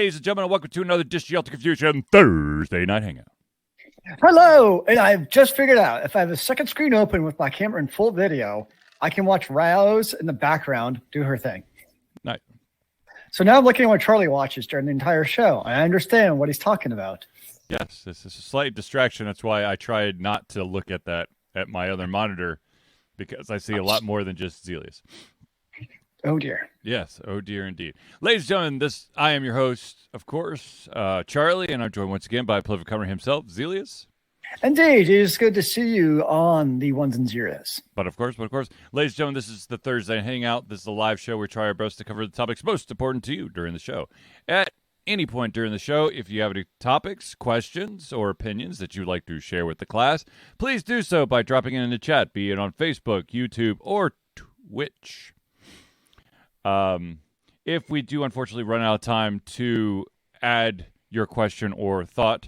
ladies and gentlemen, and welcome to another Dish Yelta Confusion Thursday Night Hangout. Hello, and I've just figured out if I have a second screen open with my camera in full video, I can watch Rouse in the background do her thing. Nice. So now I'm looking at what Charlie watches during the entire show, and I understand what he's talking about. Yes, this is a slight distraction. That's why I tried not to look at that at my other monitor, because I see a lot more than just Zealeus. Oh, dear. Yes, oh dear indeed. Ladies and gentlemen, I am your host, of course, Charlie, and I'm joined once again by Plivacummer himself, Zealeus. Indeed, it is good to see you on the ones and zeros. But of course, ladies and gentlemen, this is the Thursday Hangout. This is a live show where we try our best to cover the topics most important to you during the show. At any point during the show, if you have any topics, questions, or opinions that you'd like to share with the class, please do so by dropping it in the chat, be it on Facebook, YouTube, or Twitch. If we do unfortunately run out of time to add your question or thought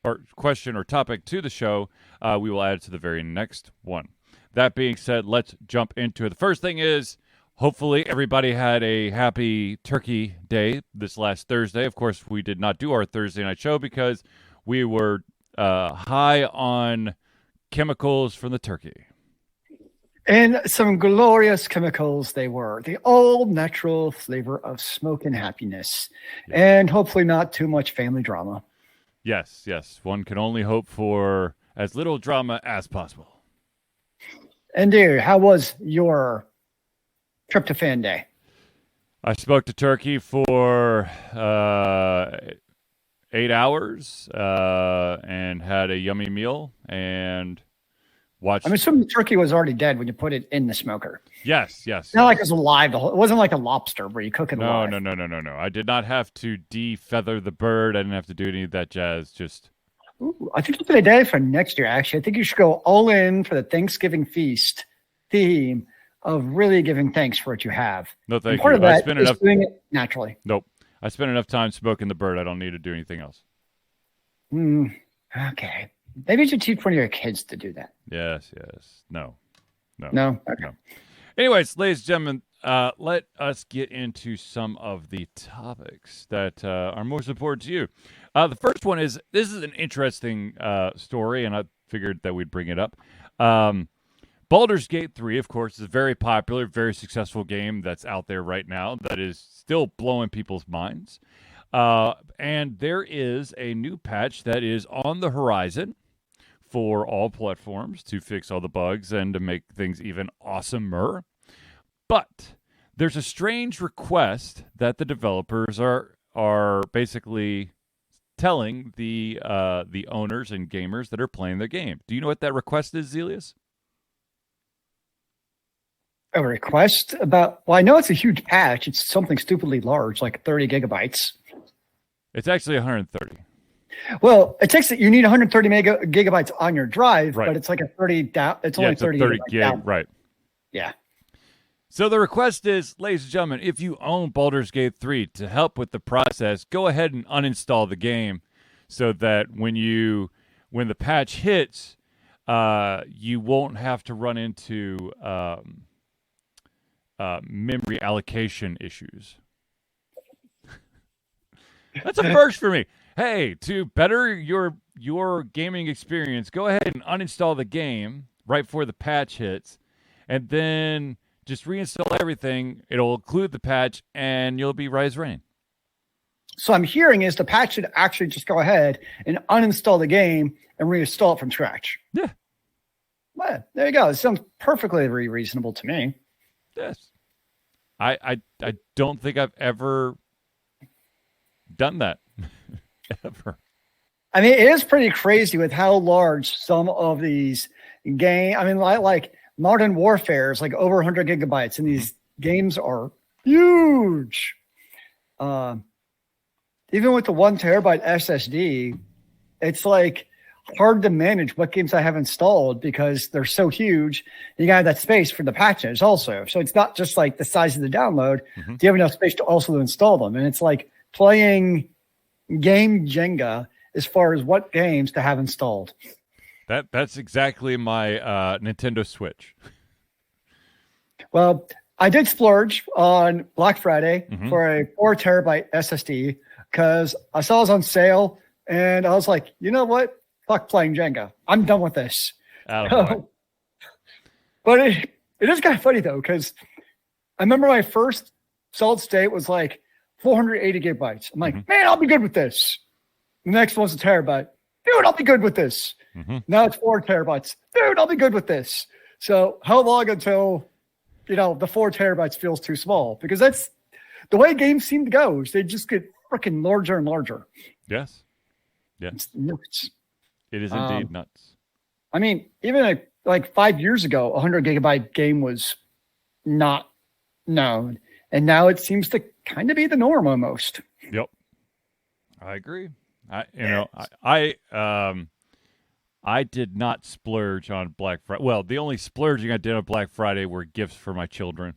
or question or topic to the show, we will add it to the very next one. That being said, let's jump into it. The first thing is, hopefully everybody had a happy Turkey Day this last Thursday. Of course, we did not do our Thursday night show because we were high on chemicals from the turkey. And some glorious chemicals they were. The old natural flavor of smoke and happiness. Yeah. And hopefully not too much family drama. Yes. One can only hope for as little drama as possible. And dear, how was your tryptophan day? I smoked a turkey for 8 hours and had a yummy meal and watched. I'm assuming the turkey was already dead when you put it in the smoker. Yes. Not like it was alive. It wasn't like a lobster where you cook it alive. No. I did not have to defeather the bird. I didn't have to do any of that jazz. Just. Ooh, I think it's an idea for next year, actually. I think you should go all in for the Thanksgiving feast theme of really giving thanks for what you have. No, thank you. Part of that is doing it naturally. Nope. I spent enough time smoking the bird. I don't need to do anything else. Okay. Maybe you should teach one of your kids to do that. Yes. No. Okay. No. Anyways, ladies and gentlemen, let us get into some of the topics that are most important to you. The first one is, this is an interesting story, and I figured that we'd bring it up. Baldur's Gate 3, of course, is a very popular, very successful game that's out there right now that is still blowing people's minds. And there is a new patch that is on the horizon for all platforms to fix all the bugs and to make things even awesomer. But there's a strange request that the developers are basically telling the owners and gamers that are playing their game. Do you know what that request is, Zealeus? A request about? Well, I know it's a huge patch. It's something stupidly large, like 30 gigabytes. It's actually 130. Well, it takes you need 130 gigabytes on your drive, right. But it's like a 30 down. It's only 30 gig, down. right? Yeah. So the request is, ladies and gentlemen, if you own Baldur's Gate 3, to help with the process, go ahead and uninstall the game so that when the patch hits, you won't have to run into memory allocation issues. That's a first for me. Hey, to better your gaming experience, go ahead and uninstall the game right before the patch hits, and then just reinstall everything. It'll include the patch, and you'll be right as rain. So I'm hearing is the patch should actually just go ahead and uninstall the game and reinstall it from scratch. Yeah. Well, there you go. It sounds perfectly reasonable to me. Yes. I don't think I've ever done that. Ever. I mean, it is pretty crazy with how large some of these games. I mean, like Modern Warfare is like over 100 gigabytes, and these games are huge. Even with the 1 terabyte SSD, it's like hard to manage what games I have installed because they're so huge. You got to have that space for the patches also. So it's not just like the size of the download. Do you have enough space to also install them? And it's like playing game Jenga as far as what games to have installed. That's exactly my Nintendo Switch. Well, I did splurge on Black Friday for a 4 terabyte SSD. because I saw it was on sale, and I was like, you know what? Fuck playing Jenga. I'm done with this. But it is kind of funny, though, because I remember my first solid state was like 480 gigabytes. I'm like, man, I'll be good with this. The next one's a terabyte. Dude, I'll be good with this. Now it's 4 terabytes. Dude, I'll be good with this. So how long until, the 4 terabytes feels too small? Because that's the way games seem to go. They just get freaking larger and larger. Yes. Yeah. It's nuts. It is indeed nuts. I mean, even like 5 years ago, 100 gigabyte game was not known. And now it seems to kind of be the norm almost. Yep. I agree. I did not splurge on Black Friday. Well, the only splurging I did on Black Friday were gifts for my children.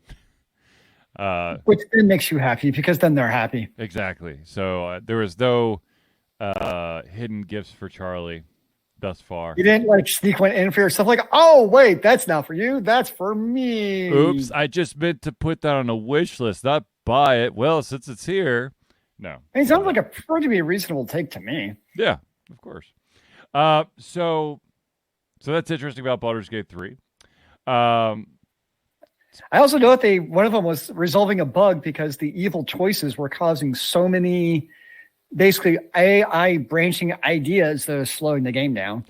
Which then makes you happy because then they're happy. Exactly. So there was no hidden gifts for Charlie thus far. You didn't like sneak one in for yourself like, oh, wait, that's not for you. That's for me. Oops. I just meant to put that on a wish list, not buy it. Well, since it's here. No. It sounds like a pretty reasonable take to me. Yeah, of course. So that's interesting about Baldur's Gate 3. I also know that one of them was resolving a bug because the evil choices were causing so many basically AI branching ideas that are slowing the game down.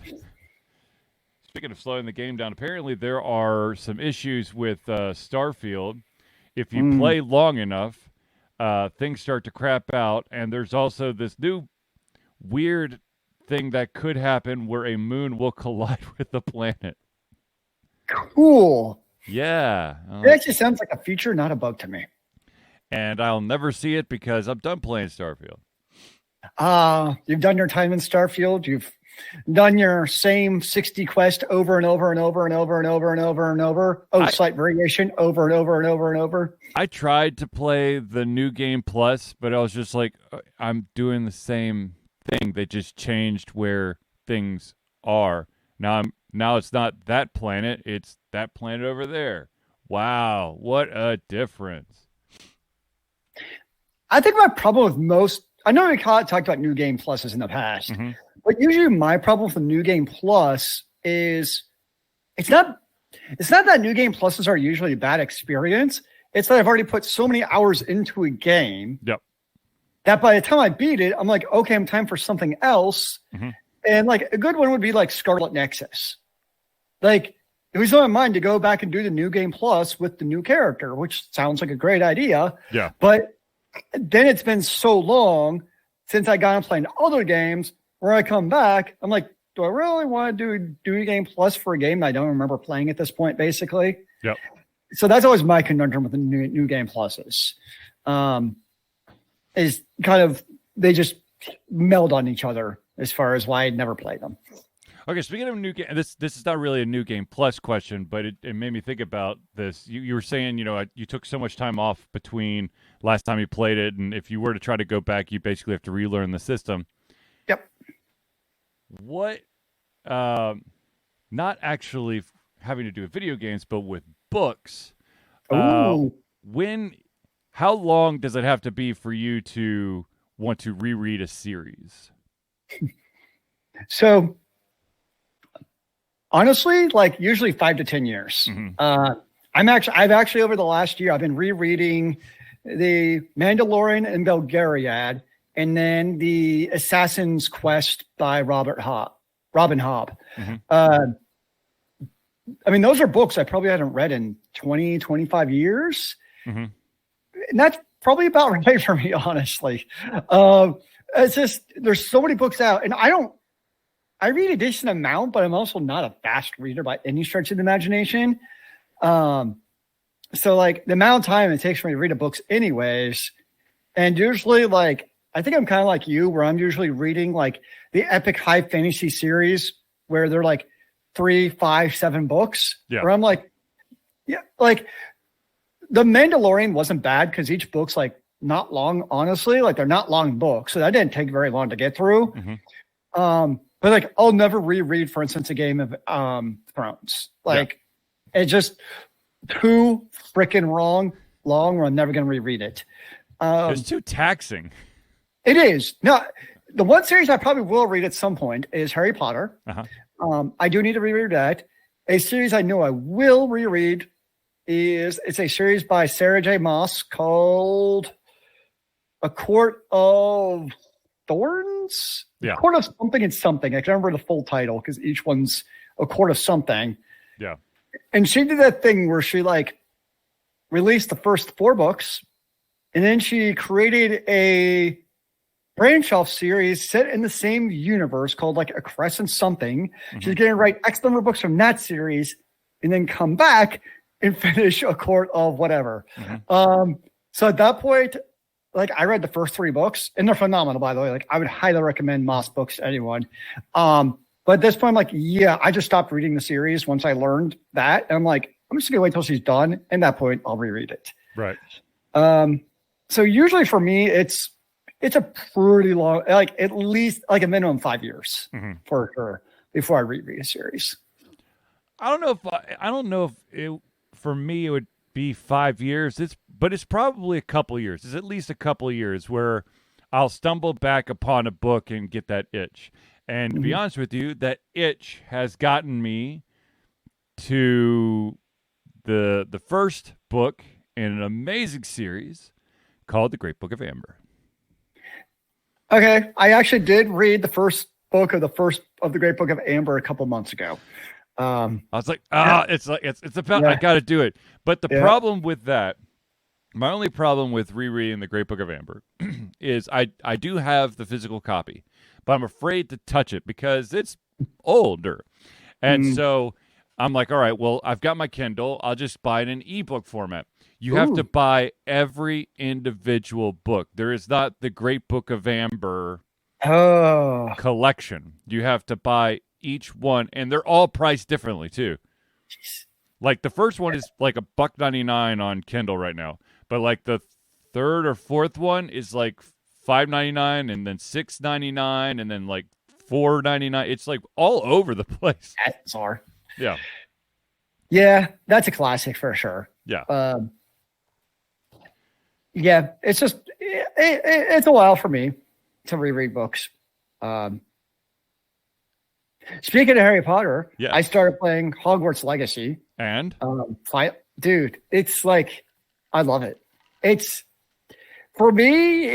Speaking of slowing the game down, apparently there are some issues with Starfield. If you play long enough, things start to crap out, and there's also this new weird thing that could happen where a moon will collide with the planet. Cool. Yeah. It actually sounds like a feature, not a bug to me. And I'll never see it because I'm done playing Starfield. You've done your time in Starfield. You've done your same 60 quest over and over and over and over and over and over and over. Slight variation over and over and over and over. I tried to play the New Game Plus, but I was just like, I'm doing the same thing. They just changed where things are. Now it's not that planet, it's that planet over there. Wow, what a difference. I think my problem with most, I know we talked about New Game Pluses in the past, but usually my problem with the New Game Plus is it's not that New Game Pluses are usually a bad experience. It's that I've already put so many hours into a game that by the time I beat it, I'm like, okay, I'm time for something else. And like a good one would be like Scarlet Nexus. Like it was on my mind to go back and do the New Game Plus with the new character, which sounds like a great idea. Yeah. But then it's been so long since I got on playing other games where I come back, I'm like, do I really want to do New Game Plus for a game I don't remember playing at this point, basically? Yep. So that's always my conundrum with the new Game Pluses. Is kind of, they just meld on each other as far as why I'd never played them. Okay, speaking of new game, this is not really a New Game Plus question, but it made me think about this. You were saying, you took so much time off between last time you played it, and if you were to try to go back, you basically have to relearn the system. Yep. What, not actually having to do with video games, but with books. How long does it have to be for you to want to reread a series? So, honestly, like usually 5 to 10 years. I've actually over the last year, I've been rereading the Mandalorian and Belgariad, and then the Assassin's Quest by Robin Hobb. I mean, those are books I probably haven't read in 20, 25 years. And that's probably about right for me, honestly. It's just, there's so many books out, and I read a decent amount, but I'm also not a fast reader by any stretch of the imagination. So like the amount of time it takes for me to read a book anyways, and usually like, I think I'm kind of like you, where I'm usually reading like the epic high fantasy series where they're like 3, 5, 7 books. Yeah. Where I'm like, yeah, like the Mandalorian wasn't bad because each book's like not long, honestly. Like they're not long books, so that didn't take very long to get through. But like I'll never reread, for instance, a Game of Thrones. Like it's just too freaking long where I'm never going to reread it. It's too taxing. It is. No, the one series I probably will read at some point is Harry Potter. I do need to reread that. A series I know I will reread it's a series by Sarah J. Maas called A Court of Thorns? Yeah. A Court of something and something. I can't remember the full title because each one's A Court of something. Yeah. And she did that thing where she like released the first 4 books and then she created a branch off series set in the same universe called like A Crescent something. She's going to write X number of books from that series and then come back and finish A Court of whatever. So at that point, like I read the first 3 books and they're phenomenal, by the way. Like I would highly recommend Moss books to anyone. But at this point, I'm like, yeah, I just stopped reading the series once I learned that. And I'm like, I'm just gonna wait till she's done. And at that point, I'll reread it. Right. So usually for me, it's a pretty long, like at least like a minimum 5 years for sure before I reread a series. I don't know if it, for me, it would be 5 years. But it's probably a couple years. It's at least a couple of years where I'll stumble back upon a book and get that itch. And to be honest with you, that itch has gotten me to the first book in an amazing series called The Great Book of Amber. Okay, I actually did read the first book of the Great Book of Amber a couple months ago. I was like, it's about I got to do it. But the problem with that, my only problem with rereading The Great Book of Amber is I do have the physical copy, but I'm afraid to touch it because it's older. And so I'm like, all right, well, I've got my Kindle. I'll just buy it in ebook format. You have to buy every individual book. There is not the Great Book of Amber collection. You have to buy each one, and they're all priced differently too. Jeez. Like the first one is like $1.99 on Kindle right now, but like the third or fourth one is like $5.99 and then $6.99 and then like $4.99. It's like all over the place. That's bizarre. Yeah. Yeah, that's a classic for sure. Yeah. Yeah, it's just it's a while for me to reread books. Speaking of Harry Potter, I started playing Hogwarts Legacy. And? Dude, it's like, I love it. For me,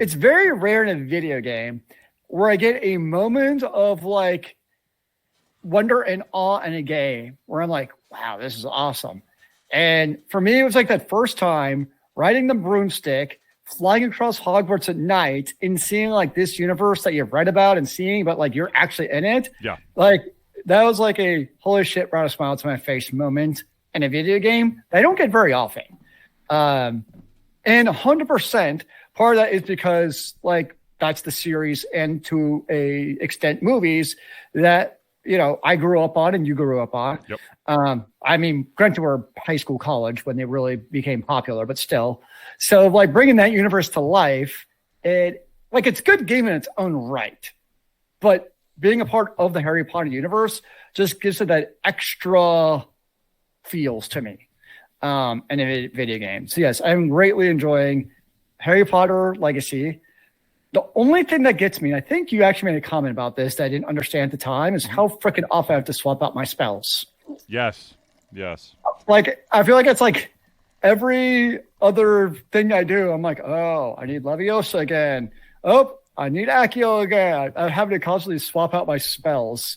it's very rare in a video game where I get a moment of like wonder and awe in a game where I'm like, wow, this is awesome. And for me, it was like that first time riding the broomstick, flying across Hogwarts at night and seeing like this universe that you've read about and seeing, but like you're actually in it. Yeah. Like that was like a holy shit, brought a smile to my face moment in a video game that I don't get very often. And 100% part of that is because like that's the series and to a extent movies that, you know, I grew up on and you grew up on. Yep. I mean, granted, we're high school, college when they really became popular, but still. So, like, bringing that universe to life, it's a good game in its own right. But being a part of the Harry Potter universe just gives it that extra feels to me in a video game. So, yes, I'm greatly enjoying Harry Potter Legacy. The only thing that gets me, and I think you actually made a comment about this that I didn't understand at the time, is how freaking often I have to swap out my spells. Yes. Like, I feel like it's like every other thing I do, I'm like, oh, I need Leviosa again. Oh, I need Accio again. I'm having to constantly swap out my spells.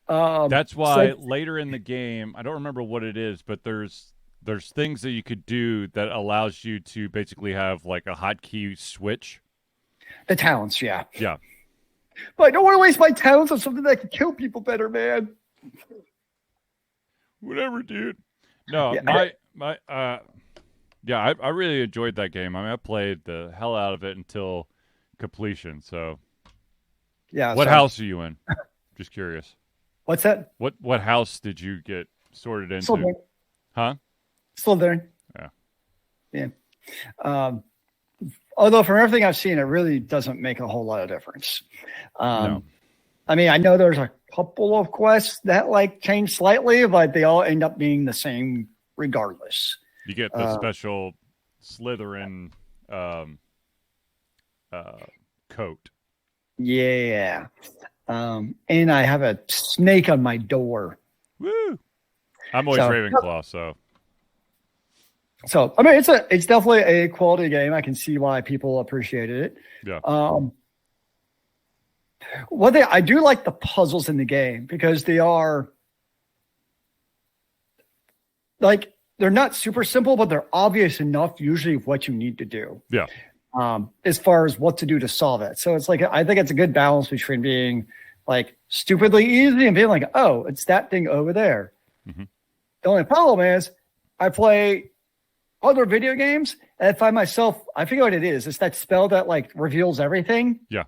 That's why later in the game, I don't remember what it is, but there's things that you could do that allows you to basically have like a hotkey switch. The talents, yeah. Yeah. But I don't want to waste my talents on something that can kill people better, man. Whatever, dude. No, I really enjoyed that game. I mean, I played the hell out of it until completion. So, yeah. What house are you in? Just curious. What's that? What house did you get sorted into? Slytherin. Huh? Slytherin. Yeah. Although from everything I've seen, it really doesn't make a whole lot of difference. No. I mean, I know there's a couple of quests that like change slightly, but they all end up being the same regardless. You get the special Slytherin coat. Yeah. And I have a snake on my door. Woo! I'm always Ravenclaw, so. So I mean, it's definitely a quality game. I can see why people appreciated it. Yeah. I do like the puzzles in the game because they are like they're not super simple, but they're obvious enough usually of what you need to do. Yeah. As far as what to do to solve it. So it's like I think it's a good balance between being like stupidly easy and being like, oh, it's that thing over there. Mm-hmm. The only problem is I play other video games and I find myself, I forget what it is. It's that spell that like reveals everything. Yeah.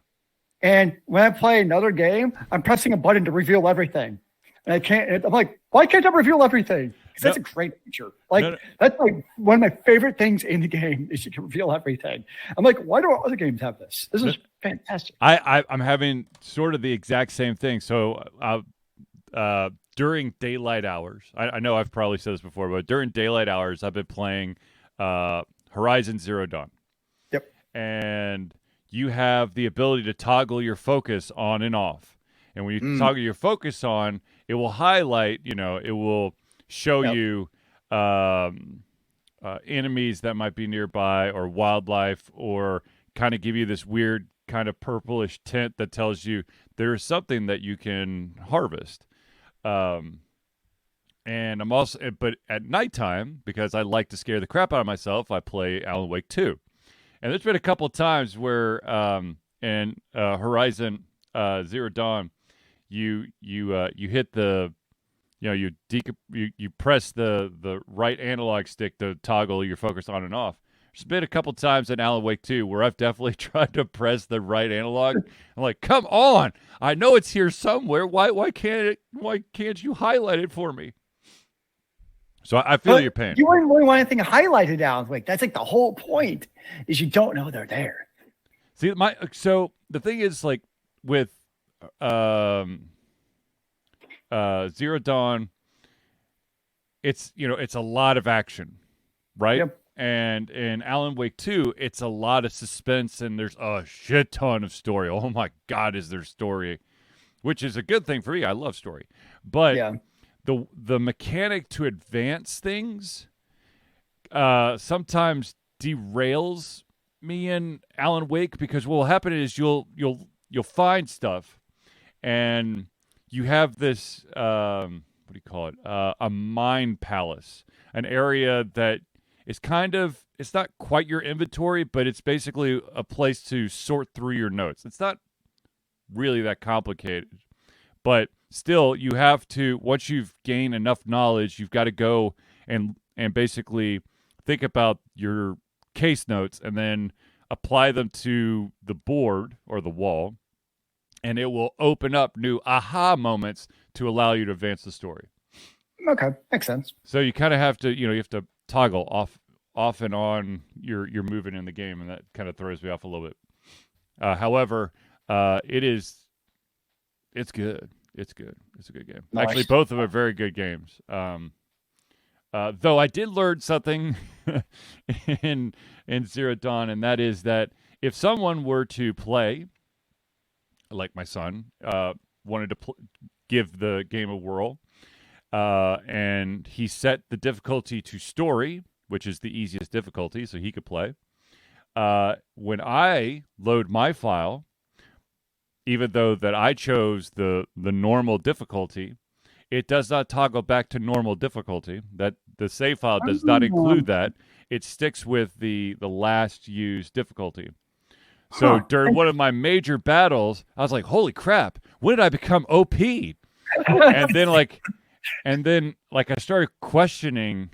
And when I play another game, I'm pressing a button to reveal everything. And I can't, I'm like, why can't I reveal everything? Because that's a great feature. Like, that's like one of my favorite things in the game is you can reveal everything. I'm like, why do other games have this? This is fantastic. I'm having sort of the exact same thing. So during daylight hours, I know I've probably said this before, but during daylight hours, I've been playing Horizon Zero Dawn. Yep. And you have the ability to toggle your focus on and off. And when you toggle your focus on, it will highlight, it will show you enemies that might be nearby or wildlife, or kind of give you this weird kind of purplish tint that tells you there is something that you can harvest. And I'm also, but at nighttime, because I like to scare the crap out of myself, I play Alan Wake 2. And there's been a couple of times where in Horizon Zero Dawn, you hit the, you press the right analog stick to toggle your focus on and off. There's been a couple times in Alan Wake 2 where I've definitely tried to press the right analog. I'm like, come on! I know it's here somewhere. Why can't you highlight it for me? So I feel your pain. You wouldn't really want anything highlighted out. Like that's like the whole point is you don't know they're there. See, so the thing is, like with Zero Dawn, it's it's a lot of action, right? Yep. And in Alan Wake 2, it's a lot of suspense and there's a shit ton of story. Oh my God, is there story? Which is a good thing for me. I love story. But the mechanic to advance things sometimes derails me in Alan Wake, because what will happen is you'll find stuff and you have this what do you call it, a mind palace, an area that is it's not quite your inventory, but it's basically a place to sort through your notes. It's not really that complicated, but still, you have to, once you've gained enough knowledge, you've got to go and basically think about your case notes and then apply them to the board or the wall, and it will open up new aha moments to allow you to advance the story. Okay, makes sense. So you kind of have to, you have to toggle off and on your movement in the game, and that kind of throws me off a little bit. However, it's good. It's good. It's a good game. Nice. Actually, both of them are very good games. Though I did learn something in Zero Dawn, and that is that if someone were to play, like my son, wanted to give the game a whirl, and he set the difficulty to story, which is the easiest difficulty, so he could play. When I load my file, even though that I chose the normal difficulty, it does not toggle back to normal difficulty. That the save file does not include that. It sticks with the last used difficulty. So during one of my major battles, I was like, "Holy crap! When did I become OP?" and then I started questioning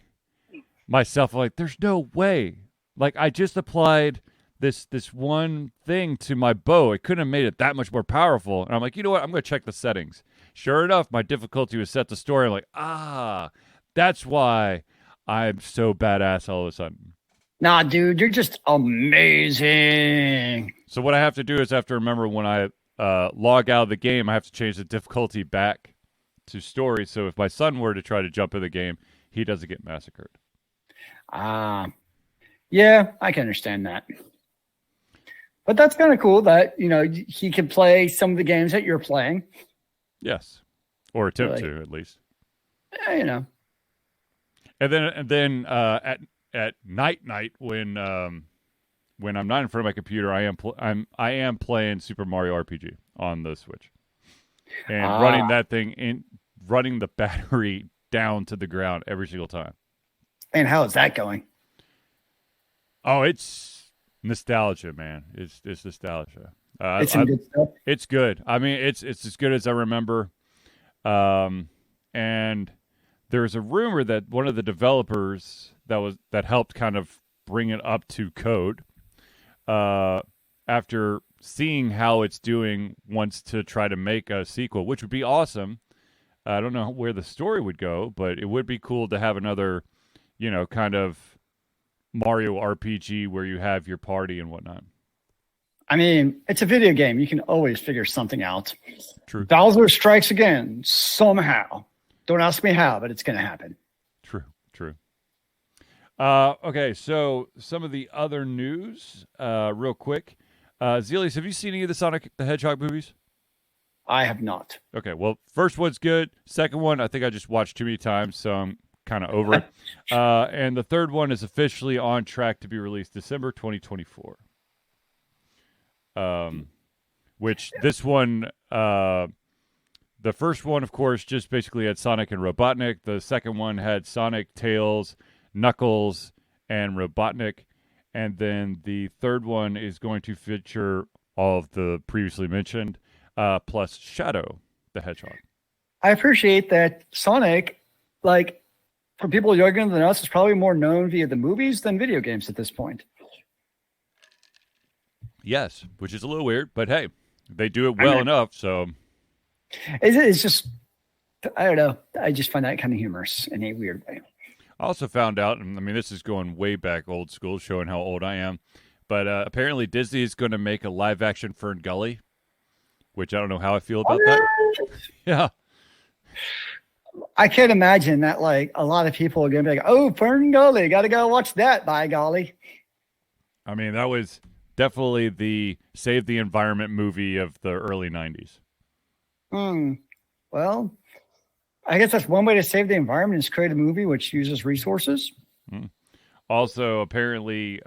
myself. Like, there's no way. Like, I just applied this one thing to my bow. It couldn't have made it that much more powerful. And I'm like, you know what? I'm going to check the settings. Sure enough, my difficulty was set to story. I'm like, that's why I'm so badass all of a sudden. Nah, dude, you're just amazing. So what I have to do is I have to remember when I log out of the game, I have to change the difficulty back to story. So if my son were to try to jump in the game, he doesn't get massacred. Yeah, I can understand that. But that's kind of cool that, he can play some of the games that you're playing. Yes. Or attempt to, at least. Yeah, And then at night when I'm not in front of my computer, I am playing Super Mario RPG on the Switch. And running that thing running the battery down to the ground every single time. And how is that going? Oh, it's nostalgia, man. It's nostalgia. It's some good stuff. It's good. I mean, it's as good as I remember. And there's a rumor that one of the developers that helped kind of bring it up to code, after seeing how it's doing, wants to try to make a sequel, which would be awesome. I don't know where the story would go, but it would be cool to have another, kind of Mario RPG where you have your party and whatnot. I mean, it's a video game. You can always figure something out. True. Baldur strikes again somehow. Don't ask me how, but it's going to happen. True. Okay, so some of the other news, real quick. Zealeus, have you seen any of the Sonic the Hedgehog movies? I have not. Okay, well, first one's good. Second one, I think I just watched too many times, so I'm kind of over it. And the third one is officially on track to be released December 2024. Which this one, the first one, of course, just basically had Sonic and Robotnik. The second one had Sonic, Tails, Knuckles, and Robotnik. And then the third one is going to feature all of the previously mentioned, plus Shadow the Hedgehog. I appreciate that Sonic, for people younger than us, is probably more known via the movies than video games at this point. Yes, which is a little weird, but hey, they do it well enough, so... It's just, I don't know, I just find that kind of humorous in a weird way. I also found out, and I mean, this is going way back old school, showing how old I am, but apparently Disney is going to make a live-action Fern Gully, which I don't know how I feel about that. Yeah. I can't imagine that, a lot of people are going to be like, oh, Fern Gully, got to go watch that, by golly. I mean, that was definitely the Save the Environment movie of the early 90s. Well, I guess that's one way to save the environment is create a movie which uses resources. Also, apparently,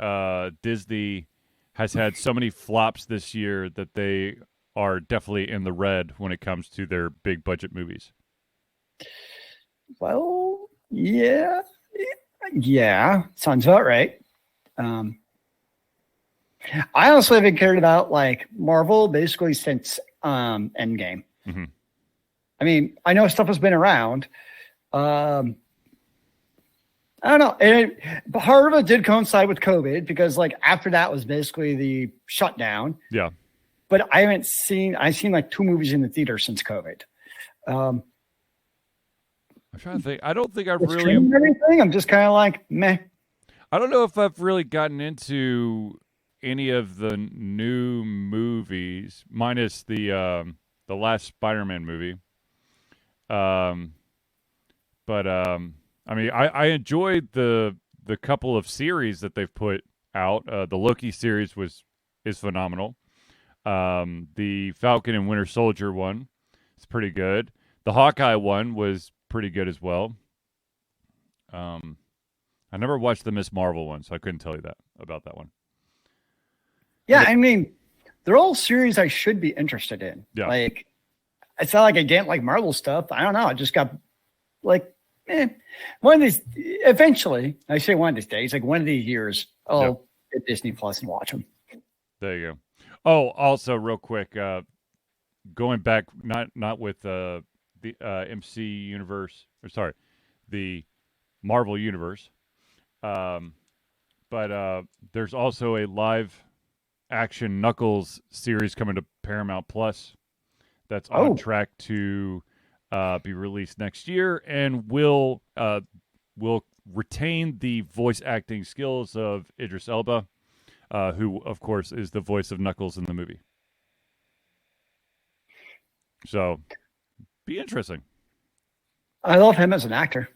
Disney has had so many flops this year that they are definitely in the red when it comes to their big budget movies. Well, yeah, sounds about right. I honestly haven't cared about Marvel basically since Endgame. Mm-hmm. I mean, I know stuff has been around. I don't know. And part of it did coincide with COVID because after that was basically the shutdown. Yeah. But I've seen 2 movies in the theater since COVID. I'm trying to think. I don't think I've really everything. I'm just kind of meh. I don't know if I've really gotten into any of the new movies, minus the last Spider-Man movie. But I mean, I enjoyed the couple of series that they've put out. The Loki series is phenomenal. The Falcon and Winter Soldier one is pretty good. The Hawkeye one was pretty good as well. I never watched the Miss Marvel one, so I couldn't tell you about that one. Yeah, I mean, they're all series I should be interested in. Yeah. It's not like I didn't like Marvel stuff. I don't know. I just got one of these. Eventually, I say one of these days, one of these years, I'll get Disney Plus and watch them. There you go. Oh, also, real quick, going back, not with the MC universe, or sorry, the Marvel universe, but there's also a live action Knuckles series coming to Paramount Plus that's on track to be released next year, and will retain the voice acting skills of Idris Elba, who of course is the voice of Knuckles in the movie. So, be interesting. I love him as an actor.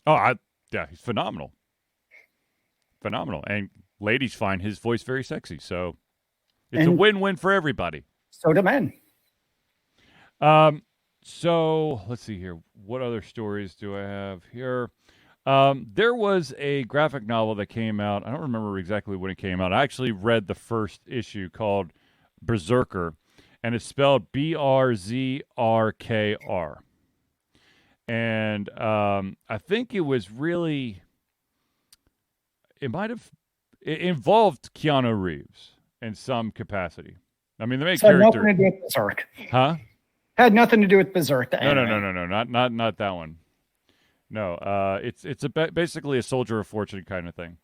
Oh, yeah, he's phenomenal, and ladies find his voice very sexy. So, It's a win-win for everybody. So do men. So let's see here. What other stories do I have here? There was a graphic novel that came out. I don't remember exactly when it came out. I actually read the first issue called BRZRKR, and it's spelled BRZRKR. And I think it was really, it involved Keanu Reeves in some capacity. I mean, the main character. Had nothing to do with Berserk. Huh? Had nothing to do with Berserk. No, not that one. No, it's basically a Soldier of Fortune kind of thing.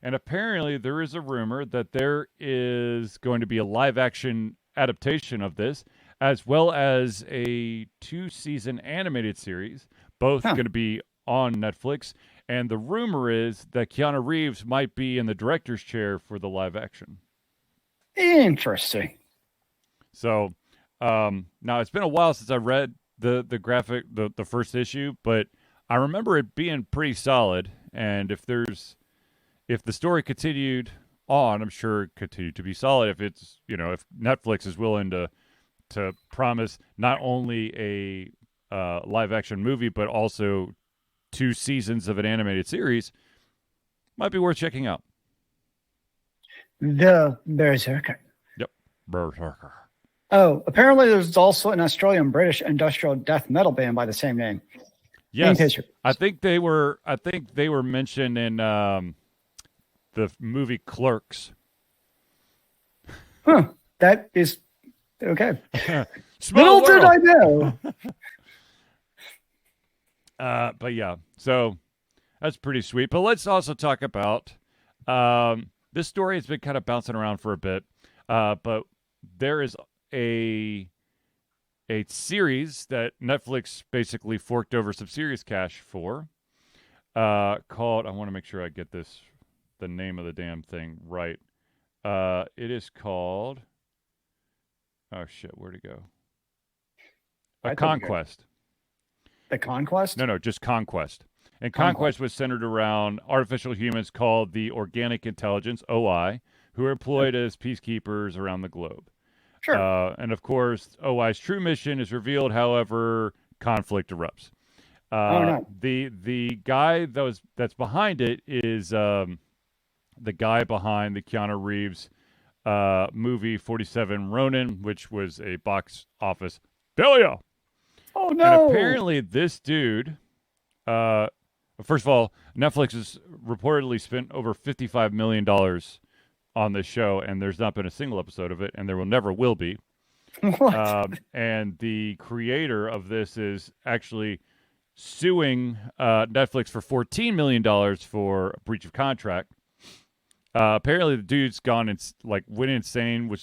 And apparently there is a rumor that there is going to be a live-action adaptation of this, as well as a 2-season animated series, both going to be on Netflix. And the rumor is that Keanu Reeves might be in the director's chair for the live-action. Interesting. So now it's been a while since I read the first issue, but I remember it being pretty solid. And if the story continued on, I'm sure it continued to be solid. If it's, if Netflix is willing to promise not only a live action movie, but also 2 seasons of an animated series, might be worth checking out. The BRZRKR. Yep. BRZRKR. Oh, apparently there's also an Australian-British industrial death metal band by the same name. Yes, I think they were mentioned in the movie Clerks. Huh. That is okay. Little did I know. But yeah, so that's pretty sweet. But let's also talk about this story has been kind of bouncing around for a bit. But there is a series that Netflix basically forked over some serious cash for, called, I want to make sure I get the name of the damn thing right. It is called, oh shit, where'd it go? Conquest. The Conquest? No, just Conquest. And Conquest was centered around artificial humans called the Organic Intelligence, OI, who are employed as peacekeepers around the globe. Sure. And of course, OI's true mission is revealed. However, conflict erupts. No. The guy that's behind it is the guy behind the Keanu Reeves movie 47 Ronin, which was a box office failure. Oh no! And apparently, this dude. First of all, Netflix has reportedly spent over $55 million on this show, and there's not been a single episode of it, and there never will be. What? And the creator of this is actually suing Netflix for $14 million for a breach of contract. Apparently, the dude's went insane,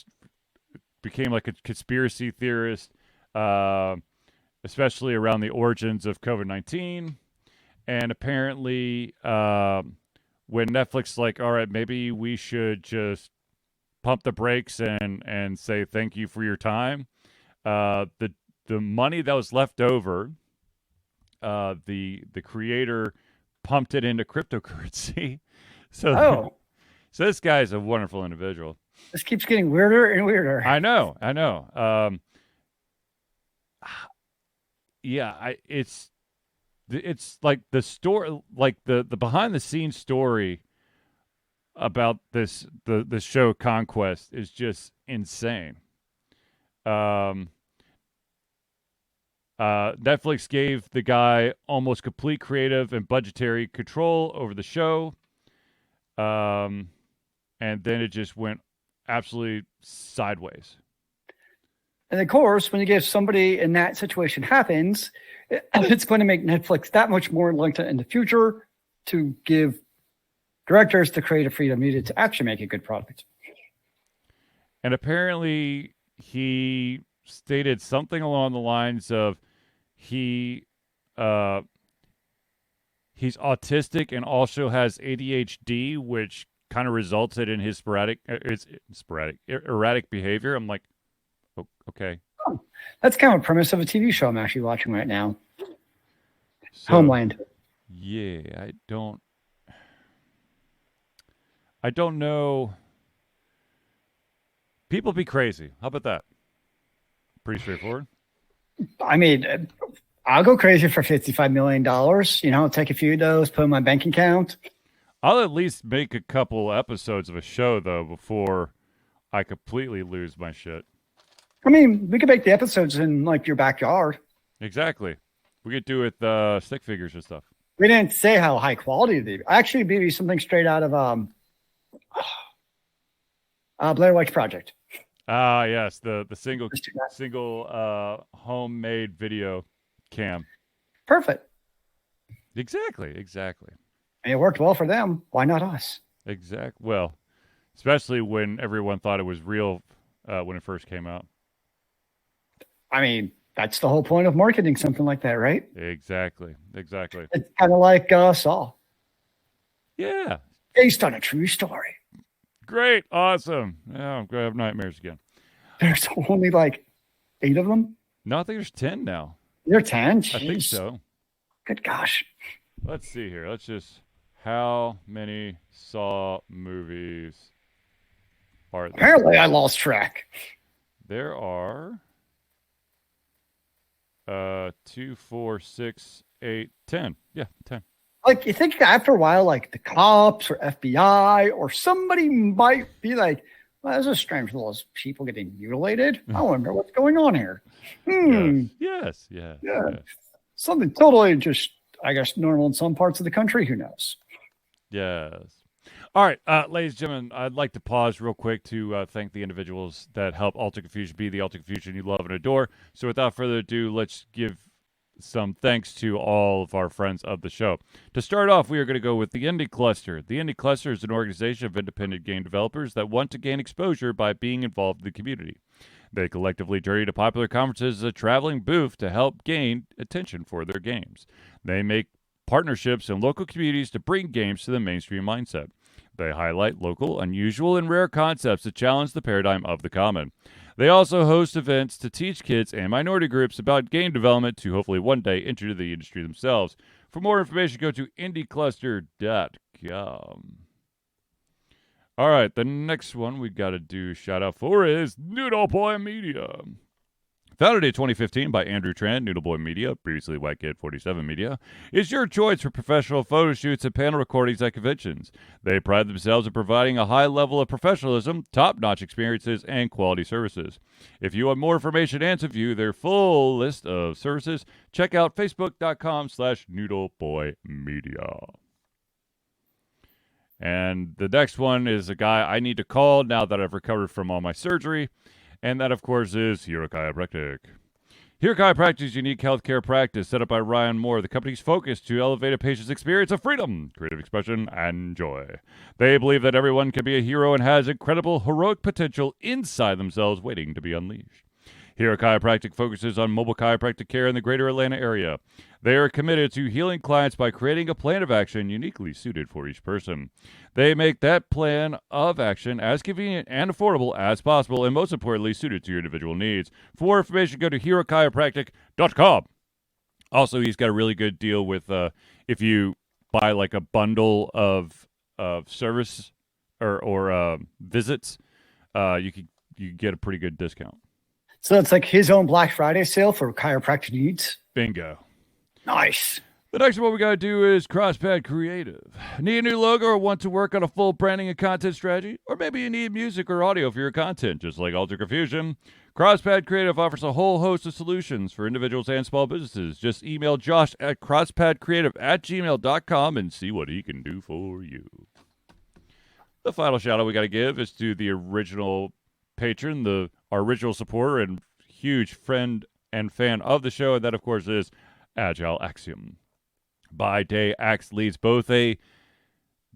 became like a conspiracy theorist, especially around the origins of COVID-19. And apparently, when Netflix all right, maybe we should just pump the brakes and say thank you for your time. The money that was left over, the creator pumped it into cryptocurrency. So this guy is a wonderful individual. This keeps getting weirder and weirder. I know. Yeah, it's like the story, like the behind the scenes story about the show Conquest is just insane. Netflix gave the guy almost complete creative and budgetary control over the show, and then it just went absolutely sideways. And of course, when you give somebody in that situation happens, it's going to make Netflix that much more likely in the future to give directors the creative freedom needed to actually make a good product. And apparently he stated something along the lines of he's autistic and also has ADHD, which kind of resulted in his erratic behavior. I'm like, okay. Oh, that's kind of a premise of a TV show I'm actually watching right now. So, Homeland. Yeah, I don't know. People be crazy. How about that? Pretty straightforward. I mean, I'll go crazy for $55 million. Take a few of those, put in my bank account. I'll at least make a couple episodes of a show, though, before I completely lose my shit. I mean, we could make the episodes in, your backyard. Exactly. We could do it with stick figures and stuff. We didn't say how high quality they be. Actually, it'd be something straight out of Blair Witch Project. Ah, yes, the single homemade video cam. Perfect. Exactly. And it worked well for them. Why not us? Well, especially when everyone thought it was real when it first came out. I mean, that's the whole point of marketing something like that, right? Exactly. It's kind of like Saw. Yeah. Based on a true story. Great. Awesome. Yeah, I'm going to have nightmares again. There's only 8 of them? No, I think there's 10 now. There are 10? Jeez. I think so. Good gosh. Let's see here. How many Saw movies are there? Apparently, I lost track. There are 2, 4, 6, 8, 10. Yeah, 10. You think after a while, the cops or FBI or somebody might be like, well, there's a strange little people getting mutilated. I wonder what's going on here. Yes. Something totally just, I guess, normal in some parts of the country. Who knows? Yes. All right, ladies and gentlemen, I'd like to pause real quick to thank the individuals that help Alter Confusion be the Alter Confusion you love and adore. So without further ado, let's give some thanks to all of our friends of the show. To start off, we are going to go with the Indie Cluster. The Indie Cluster is an organization of independent game developers that want to gain exposure by being involved in the community. They collectively journey to popular conferences as a traveling booth to help gain attention for their games. They make partnerships in local communities to bring games to the mainstream mindset. They highlight local, unusual, and rare concepts that challenge the paradigm of the common. They also host events to teach kids and minority groups about game development to hopefully one day enter the industry themselves. For more information, go to indiecluster.com. All right, the next one we got to do shout out for is Noodle Boy Media. Founded in 2015 by Andrew Tran, Noodle Boy Media, previously White Kid 47 Media, is your choice for professional photo shoots and panel recordings at conventions. They pride themselves in providing a high level of professionalism, top-notch experiences, and quality services. If you want more information and to view their full list of services, check out facebook.com/noodleboymedia. And the next one is a guy I need to call now that I've recovered from all my surgery. And that, of course, is Hero Chiropractic. Hero Chiropractic's unique healthcare practice set up by Ryan Moore, the company's focus to elevate a patient's experience of freedom, creative expression, and joy. They believe that everyone can be a hero and has incredible heroic potential inside themselves waiting to be unleashed. Hero Chiropractic focuses on mobile chiropractic care in the greater Atlanta area. They are committed to healing clients by creating a plan of action uniquely suited for each person. They make that plan of action as convenient and affordable as possible, and most importantly, suited to your individual needs. For more information, go to herochiropractic.com. Also, he's got a really good deal with if you buy a bundle of service or visits, you get a pretty good discount. So it's his own Black Friday sale for chiropractic needs. Bingo. Nice. The next one we got to do is Crosspad Creative. Need a new logo or want to work on a full branding and content strategy? Or maybe you need music or audio for your content, just like Alter Confusion. Crosspad Creative offers a whole host of solutions for individuals and small businesses. Just email Josh at crosspadcreative@gmail.com and see what he can do for you. The final shout out we got to give is to the original patron, our original supporter and huge friend and fan of the show, and that, of course, is Agile Axiom. By day, Axe leads both a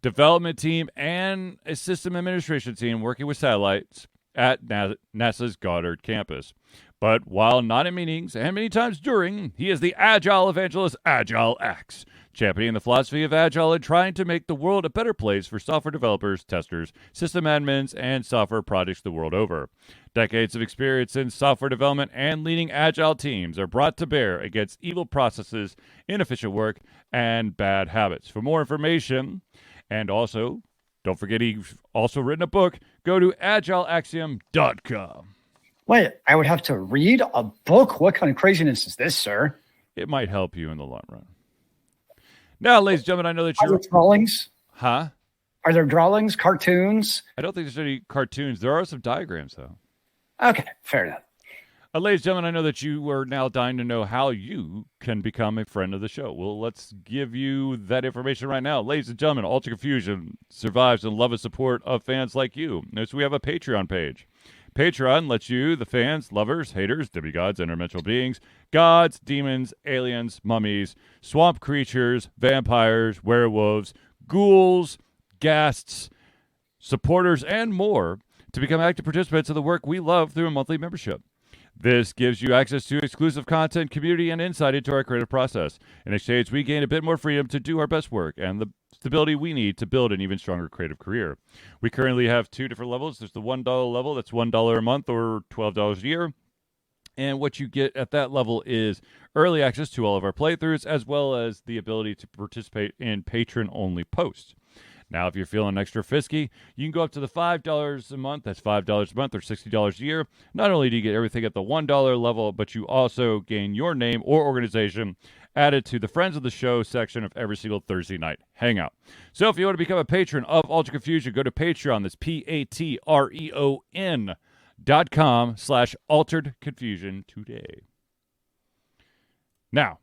development team and a system administration team working with satellites at NASA's Goddard campus. But while not in meetings and many times during, he is the Agile evangelist Agile Axe, championing the philosophy of Agile and trying to make the world a better place for software developers, testers, system admins, and software projects the world over. Decades of experience in software development and leading Agile teams are brought to bear against evil processes, inefficient work, and bad habits. For more information, and also Don't forget he's also written a book. Go to agileaxiom.com. Wait, I would have to read a book? What kind of craziness is this, sir? It might help you in the long run. Now, ladies and gentlemen, I know that you're... Are there drawings? Huh? Are there drawings, cartoons? I don't think there's any cartoons. There are some diagrams, though. Okay, fair enough. Ladies and gentlemen, I know that you are now dying to know how you can become a friend of the show. Well, let's give you that information right now. Ladies and gentlemen, Ultra Confusion survives in love and support of fans like you. Notice we have a Patreon page. Patreon lets you, the fans, lovers, haters, demigods, interdimensional beings, gods, demons, aliens, mummies, swamp creatures, vampires, werewolves, ghouls, ghasts, supporters, and more to become active participants in the work we love through a monthly membership. This gives you access to exclusive content, community, and insight into our creative process. In exchange, we gain a bit more freedom to do our best work and the stability we need to build an even stronger creative career. We currently have 2 different levels. There's the $1 level, that's $1 a month or $12 a year. And what you get at that level is early access to all of our playthroughs, as well as the ability to participate in patron-only posts. Now, if you're feeling extra fisky, you can go up to the $5 a month. That's $5 a month or $60 a year. Not only do you get everything at the $1 level, but you also gain your name or organization added to the Friends of the Show section of every single Thursday night hangout. So if you want to become a patron of Ultra Confusion, go to Patreon. That's patreon.com/Altered Confusion today. Now,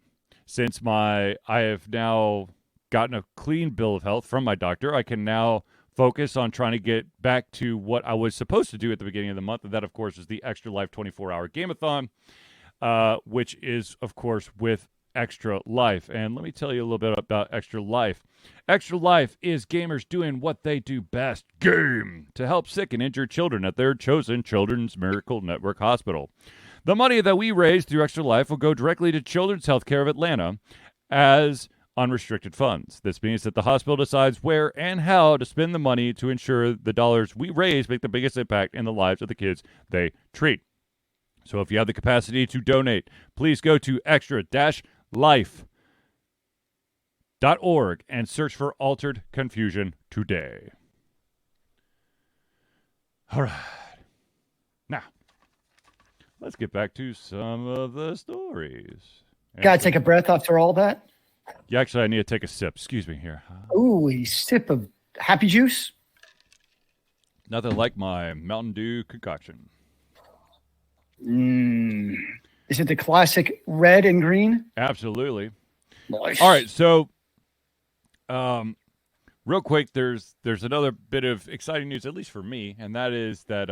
since I have now gotten a clean bill of health from my doctor, I can now focus on trying to get back to what I was supposed to do at the beginning of the month. And that, of course, is the Extra Life 24-hour Game-a-thon, which is, of course, with Extra Life. And let me tell you a little bit about Extra Life. Extra Life is gamers doing what they do best, game, to help sick and injured children at their chosen Children's Miracle Network hospital. The money that we raise through Extra Life will go directly to Children's Healthcare of Atlanta as unrestricted funds. This means that the hospital decides where and how to spend the money to ensure the dollars we raise make the biggest impact in the lives of the kids they treat. So if you have the capacity to donate, please go to extra-life.org and search for Altered Confusion today. All right. Now, let's get back to some of the stories. Gotta take a breath after all that. Yeah, actually, I need to take a sip. Excuse me here. Ooh, a sip of happy juice. Nothing like my Mountain Dew concoction. Is it the classic red and green? Absolutely. Nice. All right, so real quick, there's another bit of exciting news, at least for me, and that is that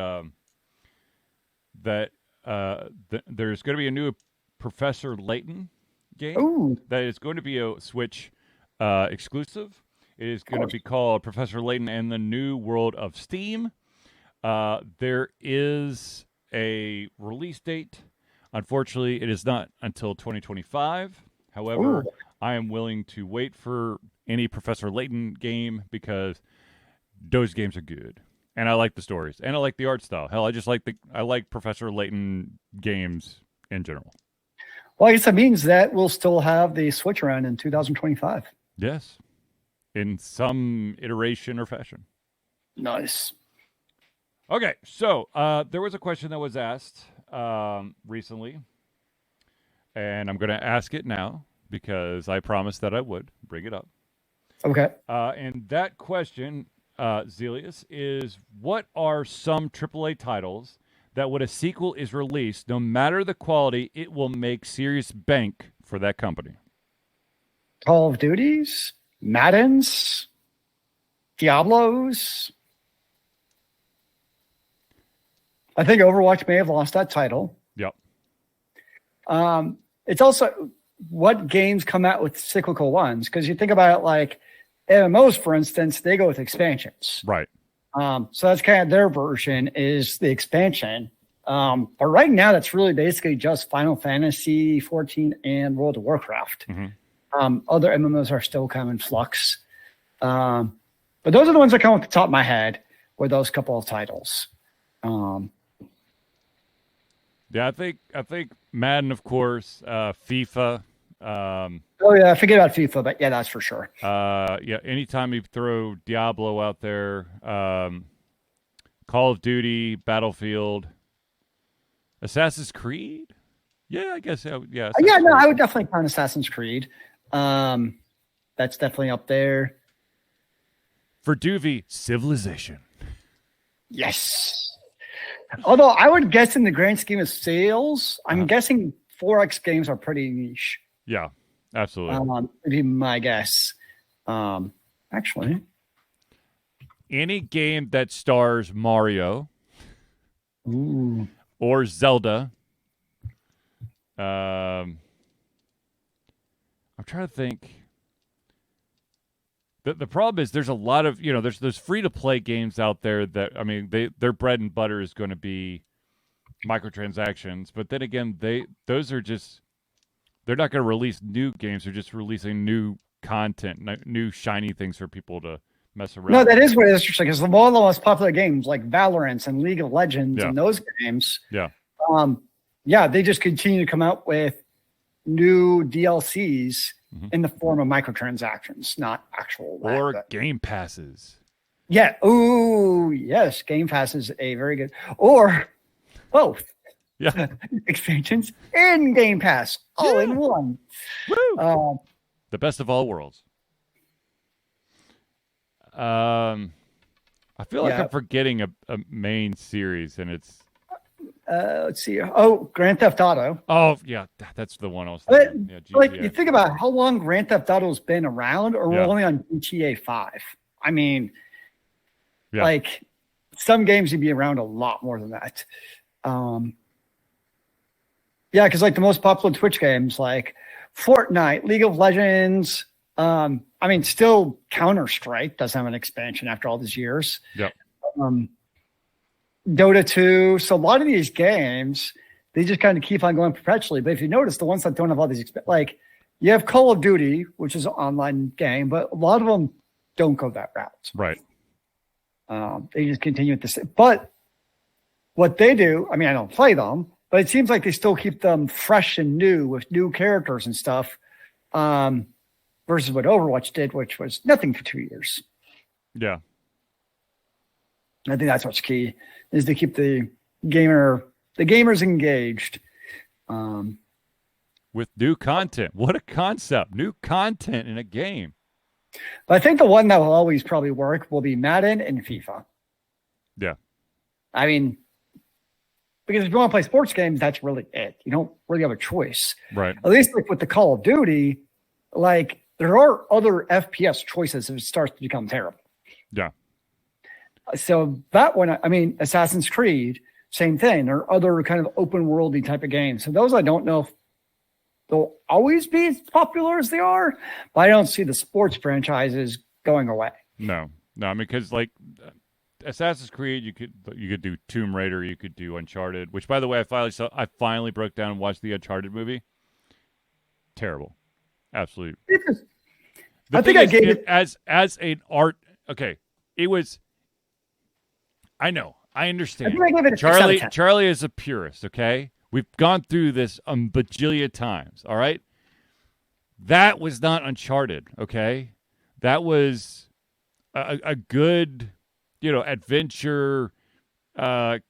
there's going to be a new Professor Layton game. Ooh. That is going to be a Switch exclusive. It is going to be called Professor Layton and the New World of Steam. There is a release date. Unfortunately, it is not until 2025. However, I am willing to wait for any Professor Layton game because those games are good. And I like the stories. And I like the art style. Hell, I like Professor Layton games in general. Well, I guess that means that we'll still have the Switch around in 2025. Yes. In some iteration or fashion. Nice. Okay, so there was a question that was asked recently, and I'm going to ask it now because I promised that I would bring it up. Okay. And that question, Zealeus, is what are some AAA titles that when a sequel is released, no matter the quality, it will make serious bank for that company? Call of Duties, Maddens, Diablos. I think Overwatch may have lost that title. Yep. It's also what games come out with cyclical ones, because you think about it like MMOs, for instance, they go with expansions. Right. So that's kind of their version is the expansion. But right now, that's really basically just Final Fantasy 14 and World of Warcraft. Mm-hmm. Other MMOs are still kind of in flux. But those are the ones that come off the top of my head with those couple of titles. Yeah, I think Madden, of course, FIFA, Oh yeah, I forget about FIFA, but yeah, that's for sure. Yeah, anytime you throw Diablo out there, Call of Duty, Battlefield, Assassin's Creed. Yeah, I guess. Yeah, Yeah, Assassin's no, Creed. I would definitely count Assassin's Creed. That's definitely up there. For Doovie, Civilization. Yes. Although I would guess in the grand scheme of sales, I'm guessing 4X games are pretty niche. Yeah, absolutely. Would be my guess. Actually, Any game that stars Mario ooh, or Zelda. I'm trying to think. The problem is there's a lot of, there's free to play games out there that, I mean, their bread and butter is going to be microtransactions, but then again, those are just, they're not going to release new games. They're just releasing new content, new shiny things for people to mess around. No, that is what it is interesting because all the most popular games like Valorant and League of Legends and those games, they just continue to come out with new DLCs in the form of microtransactions, not actual or game passes. Yeah. Ooh, yes. Game Pass is a very good, or both. Yeah. Expansions and Game Pass all in one. Woo! The best of all worlds. I feel like I'm forgetting a main series, and it's. Let's see. Oh, Grand Theft Auto. Oh, yeah. That's the one I was thinking. Like, you think about how long Grand Theft Auto's been around, or we're only on GTA 5. I mean, like, some games would be around a lot more than that. Because, like, the most popular Twitch games, like Fortnite, League of Legends, I mean, still Counter-Strike does have an expansion after all these years. Yep. Dota 2. So a lot of these games, they just kind of keep on going perpetually. But if you notice, the ones that don't have all these, like you have Call of Duty, which is an online game, but a lot of them don't go that route. Right. They just continue with this. But what they do, I mean, I don't play them, but it seems like they still keep them fresh and new with new characters and stuff, versus what Overwatch did, which was nothing for 2 years. Yeah. I think that's what's key, is to keep the gamers engaged. With new content. What a concept. New content in a game. But I think the one that will always probably work will be Madden and FIFA. Yeah. I mean, because if you want to play sports games, that's really it. You don't really have a choice. Right. At least like with the Call of Duty, like there are other FPS choices if it starts to become terrible. Yeah. So that one, I mean, Assassin's Creed, same thing. There are other kind of open worldy type of games. So those I don't know if they'll always be as popular as they are, but I don't see the sports franchises going away. No, I mean, because like Assassin's Creed, you could do Tomb Raider, you could do Uncharted. Which, by the way, I finally broke down and watched the Uncharted movie. Terrible, absolute. I think I gave it as an art. Okay, it was. I know. I understand. I think I gave it a Charlie is a purist, okay? We've gone through this a bajillion times, all right? That was not Uncharted, okay? That was a good, adventure, kind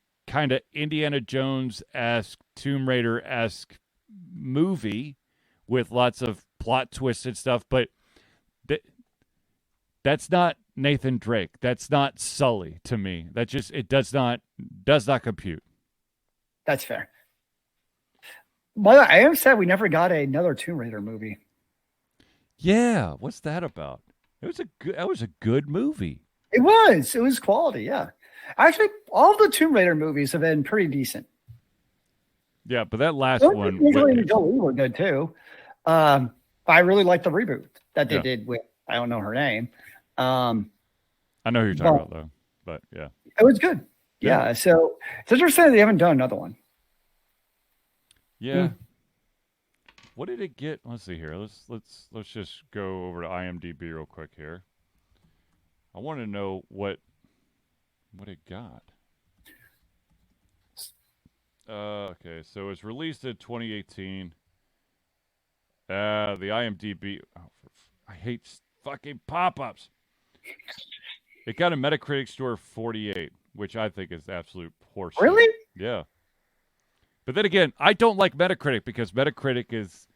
of Indiana Jones-esque, Tomb Raider-esque movie with lots of plot twists and stuff, but that's not Nathan Drake. That's not Sully to me. That just it does not compute. That's fair. But I am sad we never got another Tomb Raider movie. Yeah, what's that about? That was a good movie. It was quality. Yeah, actually, all the Tomb Raider movies have been pretty decent. Yeah, but that last one were good too. I really liked the reboot that they did with I don't know her name. I know who you're talking about though, but yeah, it was good. Yeah, so it's interesting they haven't done another one. Yeah. What did it get? Let's see here. Let's just go over to IMDb real quick here. I want to know what it got. Okay, so it was released in 2018. The IMDb. Oh, I hate fucking pop-ups. It got a Metacritic score of 48, which I think is absolute horseshit. Really? Yeah. But then again, I don't like Metacritic because Metacritic is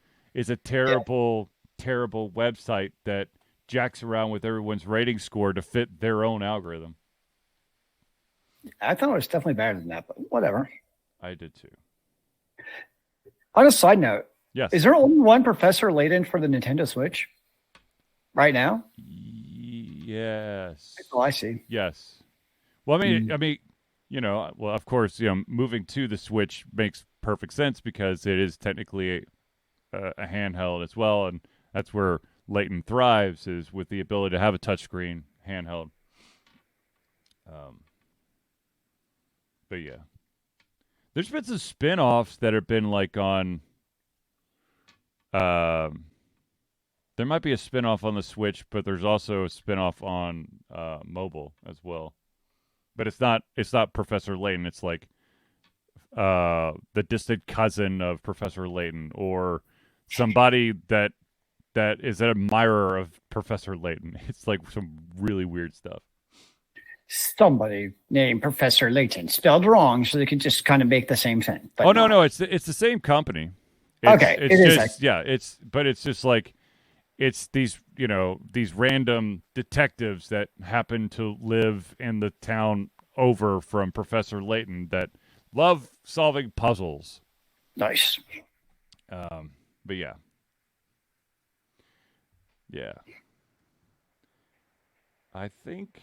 a terrible, terrible website that jacks around with everyone's rating score to fit their own algorithm. I thought it was definitely better than that, but whatever. I did too. On a side note, Yes. is there only one Professor Layton for the Nintendo Switch right now? Yes. Oh, I see. Yes. Well, I mean, well, of course, moving to the Switch makes perfect sense because it is technically a handheld as well, and that's where Layton thrives, is with the ability to have a touchscreen handheld. But yeah, there's been some spin-offs that have been like on. There might be a spin-off on the Switch, but there's also a spin-off on mobile as well. But it's not Professor Layton. It's like the distant cousin of Professor Layton, or somebody that is an admirer of Professor Layton. It's like some really weird stuff. Somebody named Professor Layton, spelled wrong, so they could just kind of make the same thing. But no, it's the same company. It's just like it's these these random detectives that happen to live in the town over from Professor Layton that love solving puzzles. Nice. But yeah. I think.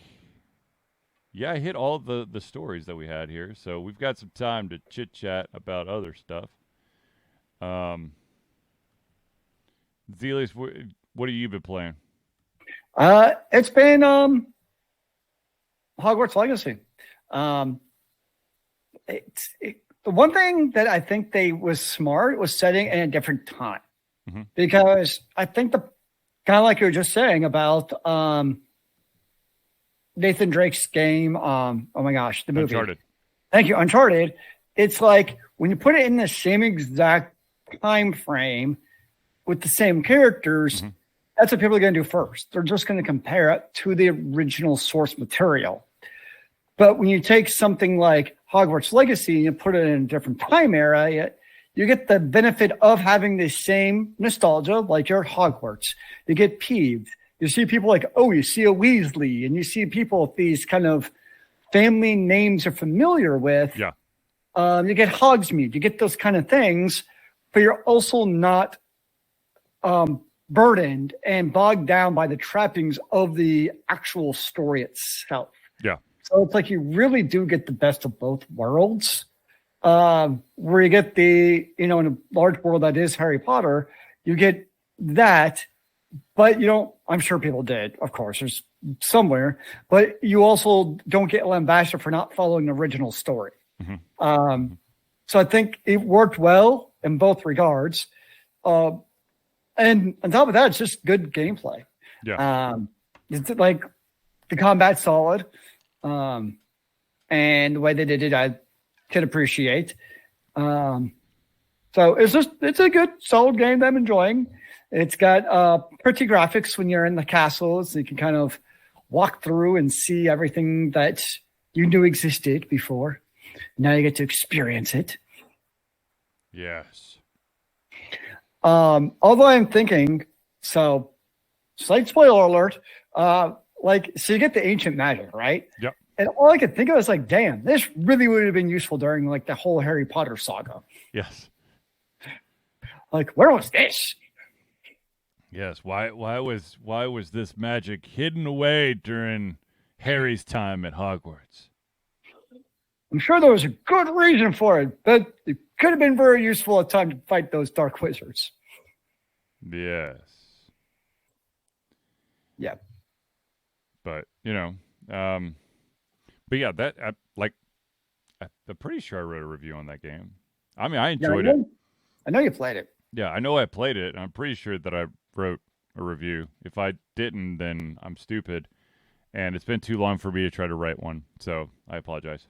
Yeah, I hit all the stories that we had here, so we've got some time to chit chat about other stuff. Zealeus, what have you been playing? It's been Hogwarts Legacy. The one thing that I think they was smart was setting in a different time, because I think the kind of like you were just saying about Nathan Drake's game. Oh my gosh, the movie. Uncharted. Thank you, Uncharted. It's like when you put it in the same exact time frame with the same characters, that's what people are going to do first. They're just going to compare it to the original source material. But when you take something like Hogwarts Legacy and you put it in a different time era, you get the benefit of having the same nostalgia, like you're at Hogwarts. You get peeved. You see people like, oh, you see a Weasley, and you see people with these kind of family names you're familiar with. Yeah. You get Hogsmeade. You get those kind of things, but you're also not burdened and bogged down by the trappings of the actual story itself. Yeah. So it's like you really do get the best of both worlds, where you get in a large world that is Harry Potter, you get that, but you don't, I'm sure people did, of course, there's somewhere, but you also don't get lambasted for not following the original story. So I think it worked well in both regards. And on top of that, it's just good gameplay. Yeah. It's like the combat's solid. And the way they did it, I can appreciate. So it's a good, solid game that I'm enjoying. It's got pretty graphics when you're in the castle, so you can kind of walk through and see everything that you knew existed before. Now you get to experience it. Yes. Although I'm thinking, so slight spoiler alert, so you get the ancient magic, right? Yep. And all I could think of is like, damn, this really would have been useful during like the whole Harry Potter saga. Yes. Like, where was this? Yes. Why was this magic hidden away during Harry's time at Hogwarts? I'm sure there was a good reason for it, but it could have been very useful at time to fight those dark wizards. Yes. Yeah. But, but yeah, that I'm pretty sure I wrote a review on that game. I mean, I enjoyed it. I know you played it. Yeah, I know I played it. And I'm pretty sure that I wrote a review. If I didn't, then I'm stupid. And it's been too long for me to try to write one. So I apologize.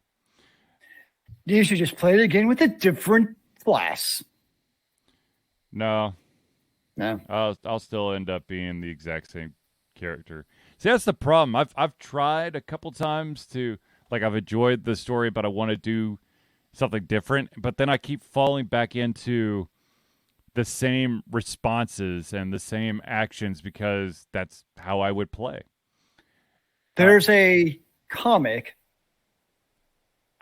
You should just play it again with a different class. No. No. I'll still end up being the exact same character. See, that's the problem. I've tried a couple times to like I've enjoyed the story, but I want to do something different. But then I keep falling back into the same responses and the same actions because that's how I would play. There's a comic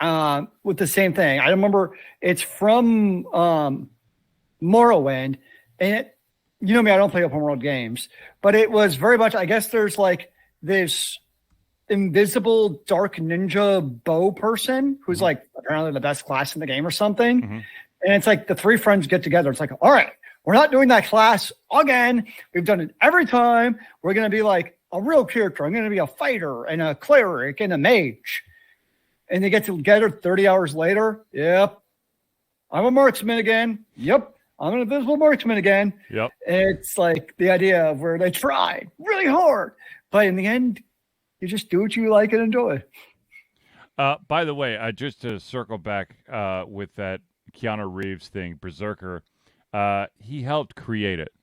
with the same thing. I remember it's from Morrowind, and you know me, I don't play open world games, but it was very much, I guess there's like this invisible dark ninja bow person who's like apparently the best class in the game or something. Mm-hmm. And it's like the three friends get together. It's like, all right, we're not doing that class again. We've done it every time. We're going to be like a real character. I'm going to be a fighter and a cleric and a mage. And they get together 30 hours later. Yep. I'm a marksman again. Yep. I'm an invisible marksman again. Yep. It's like the idea of where they tried really hard, but in the end, you just do what you like and enjoy. By the way, just to circle back with that Keanu Reeves thing, Berserker, he helped create it.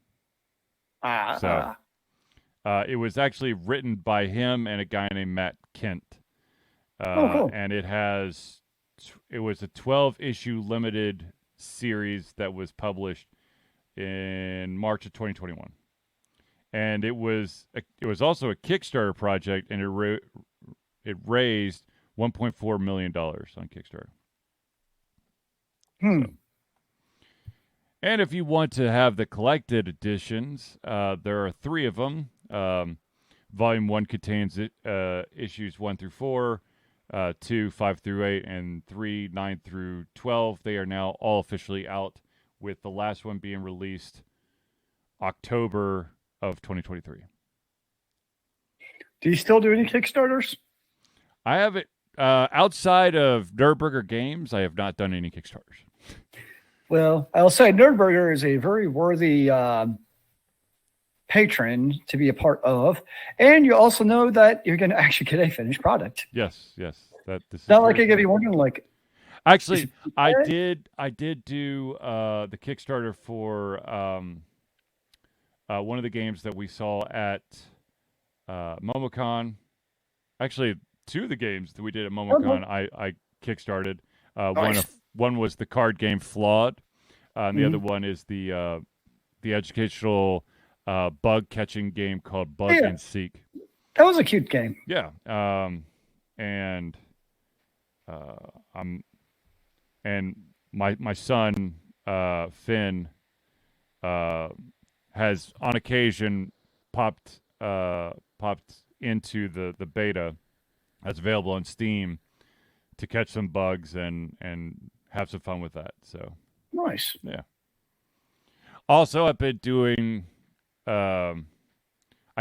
It was actually written by him and a guy named Matt Kent. Cool. And it was a 12-issue limited series that was published in March of 2021. And it was also a Kickstarter project, and it raised $1.4 million on Kickstarter. So. And if you want to have the collected editions, there are 3 of them. Volume 1 contains issues 1 through 4, 2, 5 through 8, and 3, 9 through 12. They are now all officially out, with the last one being released October of 2023. Do you still do any Kickstarters? I haven't. Outside of Nerdburger Games, I have not done any Kickstarters. Well, I'll say Nerdburger is a very worthy patron to be a part of, and you also know that you're going to actually get a finished product. Yes. This is not like I give you wondering, like. Actually, I did do the Kickstarter for one of the games that we saw at MomoCon. Actually, 2 of the games that we did at MomoCon, I kickstarted. Nice. One was the card game Flawed, and the other one is the educational bug catching game called Bug and Seek. That was a cute game. Yeah, and my son Finn has on occasion popped into the beta that's available on Steam to catch some bugs and have some fun with that. So nice. Yeah. Also, I've been doing. I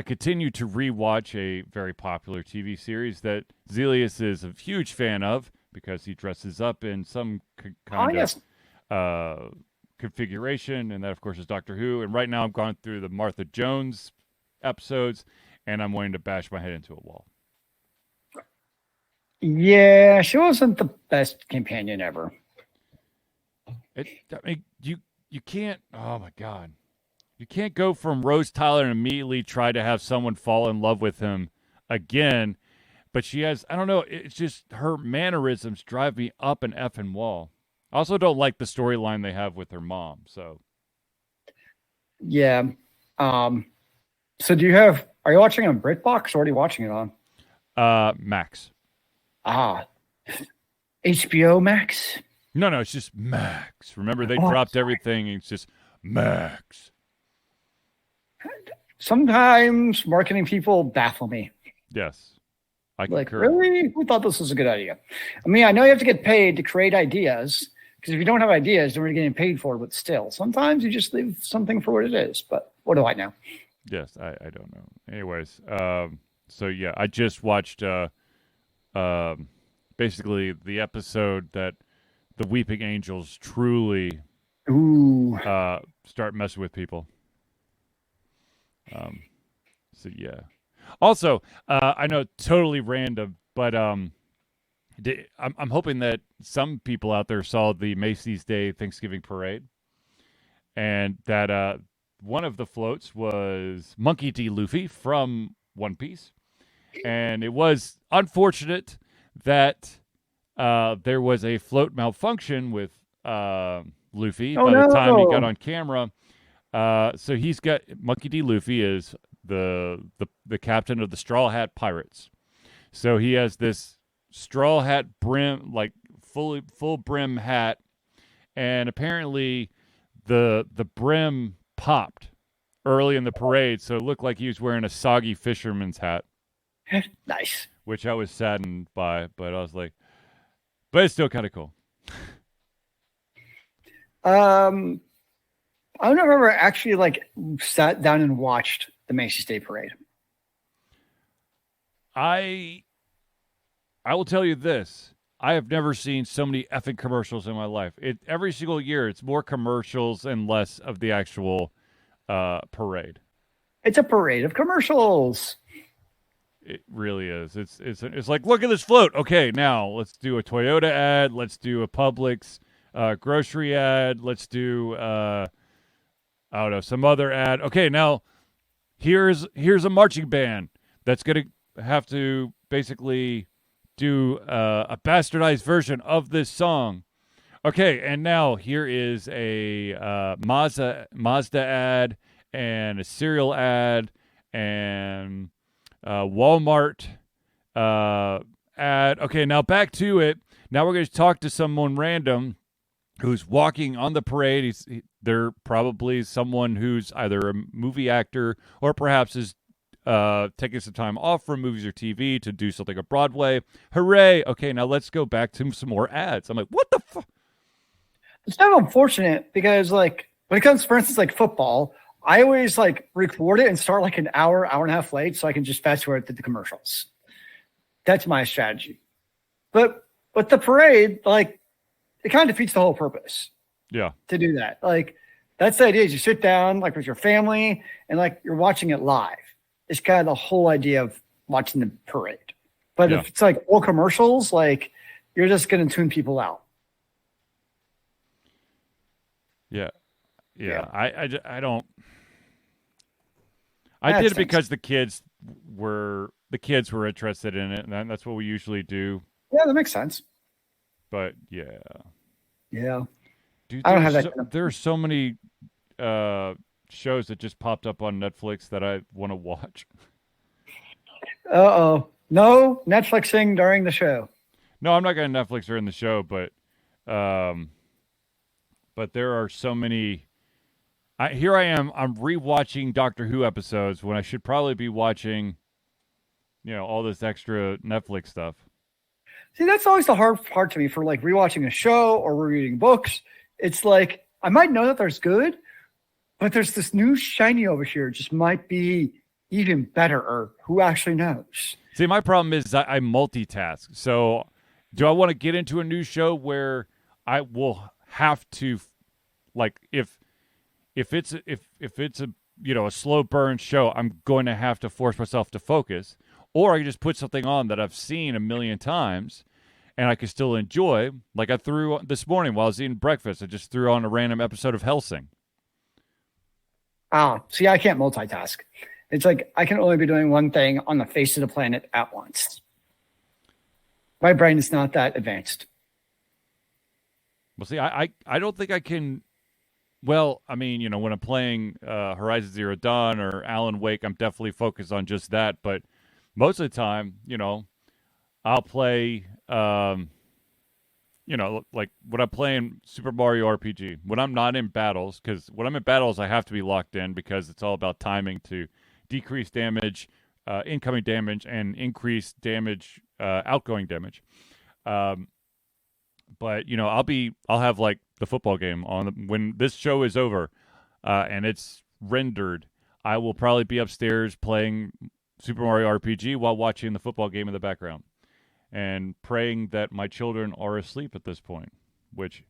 continue to rewatch a very popular TV series that Zealeus is a huge fan of because he dresses up in some kind of configuration, and that, of course, is Doctor Who. And right now I'm going through the Martha Jones episodes, and I'm wanting to bash my head into a wall. Yeah, she wasn't the best companion ever. You can't. Oh my God, you can't go from Rose Tyler and immediately try to have someone fall in love with him again. But she has. I don't know. It's just her mannerisms drive me up an effing wall. I also don't like the storyline they have with her mom. So. Yeah. So are you watching on BritBox or are you watching it on? Max. HBO Max? No, it's just Max. Remember, they dropped everything, and it's just Max. Sometimes marketing people baffle me. Yes. I concur. Really? Who thought this was a good idea? I mean, I know you have to get paid to create ideas, because if you don't have ideas, then we're getting paid for it, but still, sometimes you just leave something for what it is. But what do I know? Yes, I don't know. Anyways, so yeah, I just watched basically the episode that the Weeping Angels truly start messing with people. So yeah. Also, I know totally random, but I'm hoping that some people out there saw the Macy's Day Thanksgiving Parade, and that one of the floats was Monkey D. Luffy from One Piece. And it was unfortunate that there was a float malfunction with Luffy by the time he got on camera. So he's got Monkey D. Luffy is the captain of the Straw Hat Pirates. So he has this straw hat brim, like full brim hat, and apparently the brim popped early in the parade, so it looked like he was wearing a soggy fisherman's hat. Nice. Which I was saddened by, but I was like, but it's still kind of cool. I don't remember actually like sat down and watched the Macy's Day Parade. I will tell you this. I have never seen so many effing commercials in my life. Every single year, it's more commercials and less of the actual parade. It's a parade of commercials. It really is. It's like, look at this float. Okay, now let's do a Toyota ad. Let's do a Publix grocery ad. Let's do I don't know, some other ad. Okay, now here's a marching band that's gonna have to basically do a bastardized version of this song. Okay, and now here is a Mazda ad and a cereal ad and Walmart ad. Okay, now back to it. Now we're going to talk to someone random who's walking on the parade. They're probably someone who's either a movie actor or perhaps is taking some time off from movies or TV to do something at Broadway. Hooray! Okay, now let's go back to some more ads. I'm like, what the fuck? It's kind of unfortunate because, like, when it comes, for instance, like football, I always like record it and start like an hour and a half late so I can just fast forward to the commercials. That's my strategy. But with the parade, like, it kind of defeats the whole purpose. Yeah. To do that. Like, that's the idea is you sit down like with your family and like you're watching it live. It's kind of the whole idea of watching the parade. But if it's like all commercials, like you're just going to tune people out. Yeah. I don't. I did it because the kids were interested in it, and that's what we usually do. Yeah, that makes sense. But yeah. Dude, I don't have that. There are so many shows that just popped up on Netflix that I want to watch. No Netflixing during the show. No, I'm not going to Netflix during the show, but there are so many. Here I am. I'm rewatching Doctor Who episodes when I should probably be watching, all this extra Netflix stuff. See, that's always the hard part to me for like rewatching a show or reading books. It's like I might know that there's good, but there's this new shiny over here. It just might be even better, or who actually knows? See, my problem is I multitask. So, do I want to get into a new show where I will have to, like, if it's a a slow burn show, I'm going to have to force myself to focus, or I can just put something on that I've seen a million times, and I can still enjoy. Like I threw this morning while I was eating breakfast, I just threw on a random episode of Hellsing. Oh, see, I can't multitask. It's like I can only be doing one thing on the face of the planet at once. My brain is not that advanced. Well, see, I don't think I can. Well, I mean, when I'm playing Horizon Zero Dawn or Alan Wake, I'm definitely focused on just that. But most of the time, I'll play, like when I'm playing Super Mario RPG, when I'm not in battles, because when I'm in battles, I have to be locked in because it's all about timing to decrease damage, incoming damage, and increase damage, outgoing damage. But I'll have like the football game on when this show is over, and it's rendered. I will probably be upstairs playing Super Mario RPG while watching the football game in the background, and praying that my children are asleep at this point. Which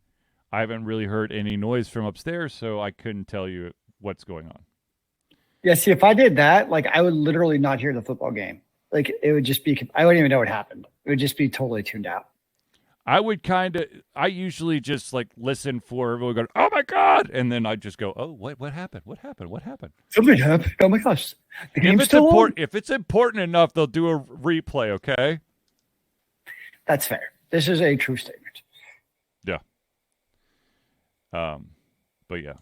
I haven't really heard any noise from upstairs, so I couldn't tell you what's going on. Yeah, see, if I did that, like I would literally not hear the football game. Like it would just be, I wouldn't even know what happened. It would just be totally tuned out. I usually just like listen for everyone going, oh my God. And then I just go, oh, what happened? What happened? What happened? Something happened. Oh my gosh. The game's still on? If it's important enough, they'll do a replay. Okay. That's fair. This is a true statement. Yeah. But yeah.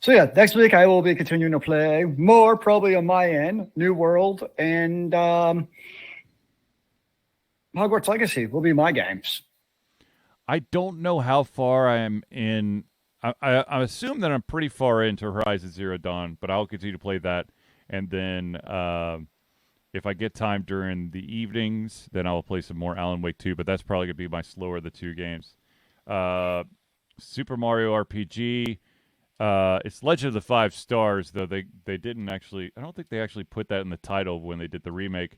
So yeah, next week I will be continuing to play more probably on my end, New World and Hogwarts Legacy will be my games. I don't know how far I am in. I assume that I'm pretty far into Horizon Zero Dawn, but I'll continue to play that. And then if I get time during the evenings, then I'll play some more Alan Wake 2, but that's probably going to be my slower of the two games. Super Mario RPG. It's Legend of the Five Stars, though they didn't actually. I don't think they actually put that in the title when they did the remake.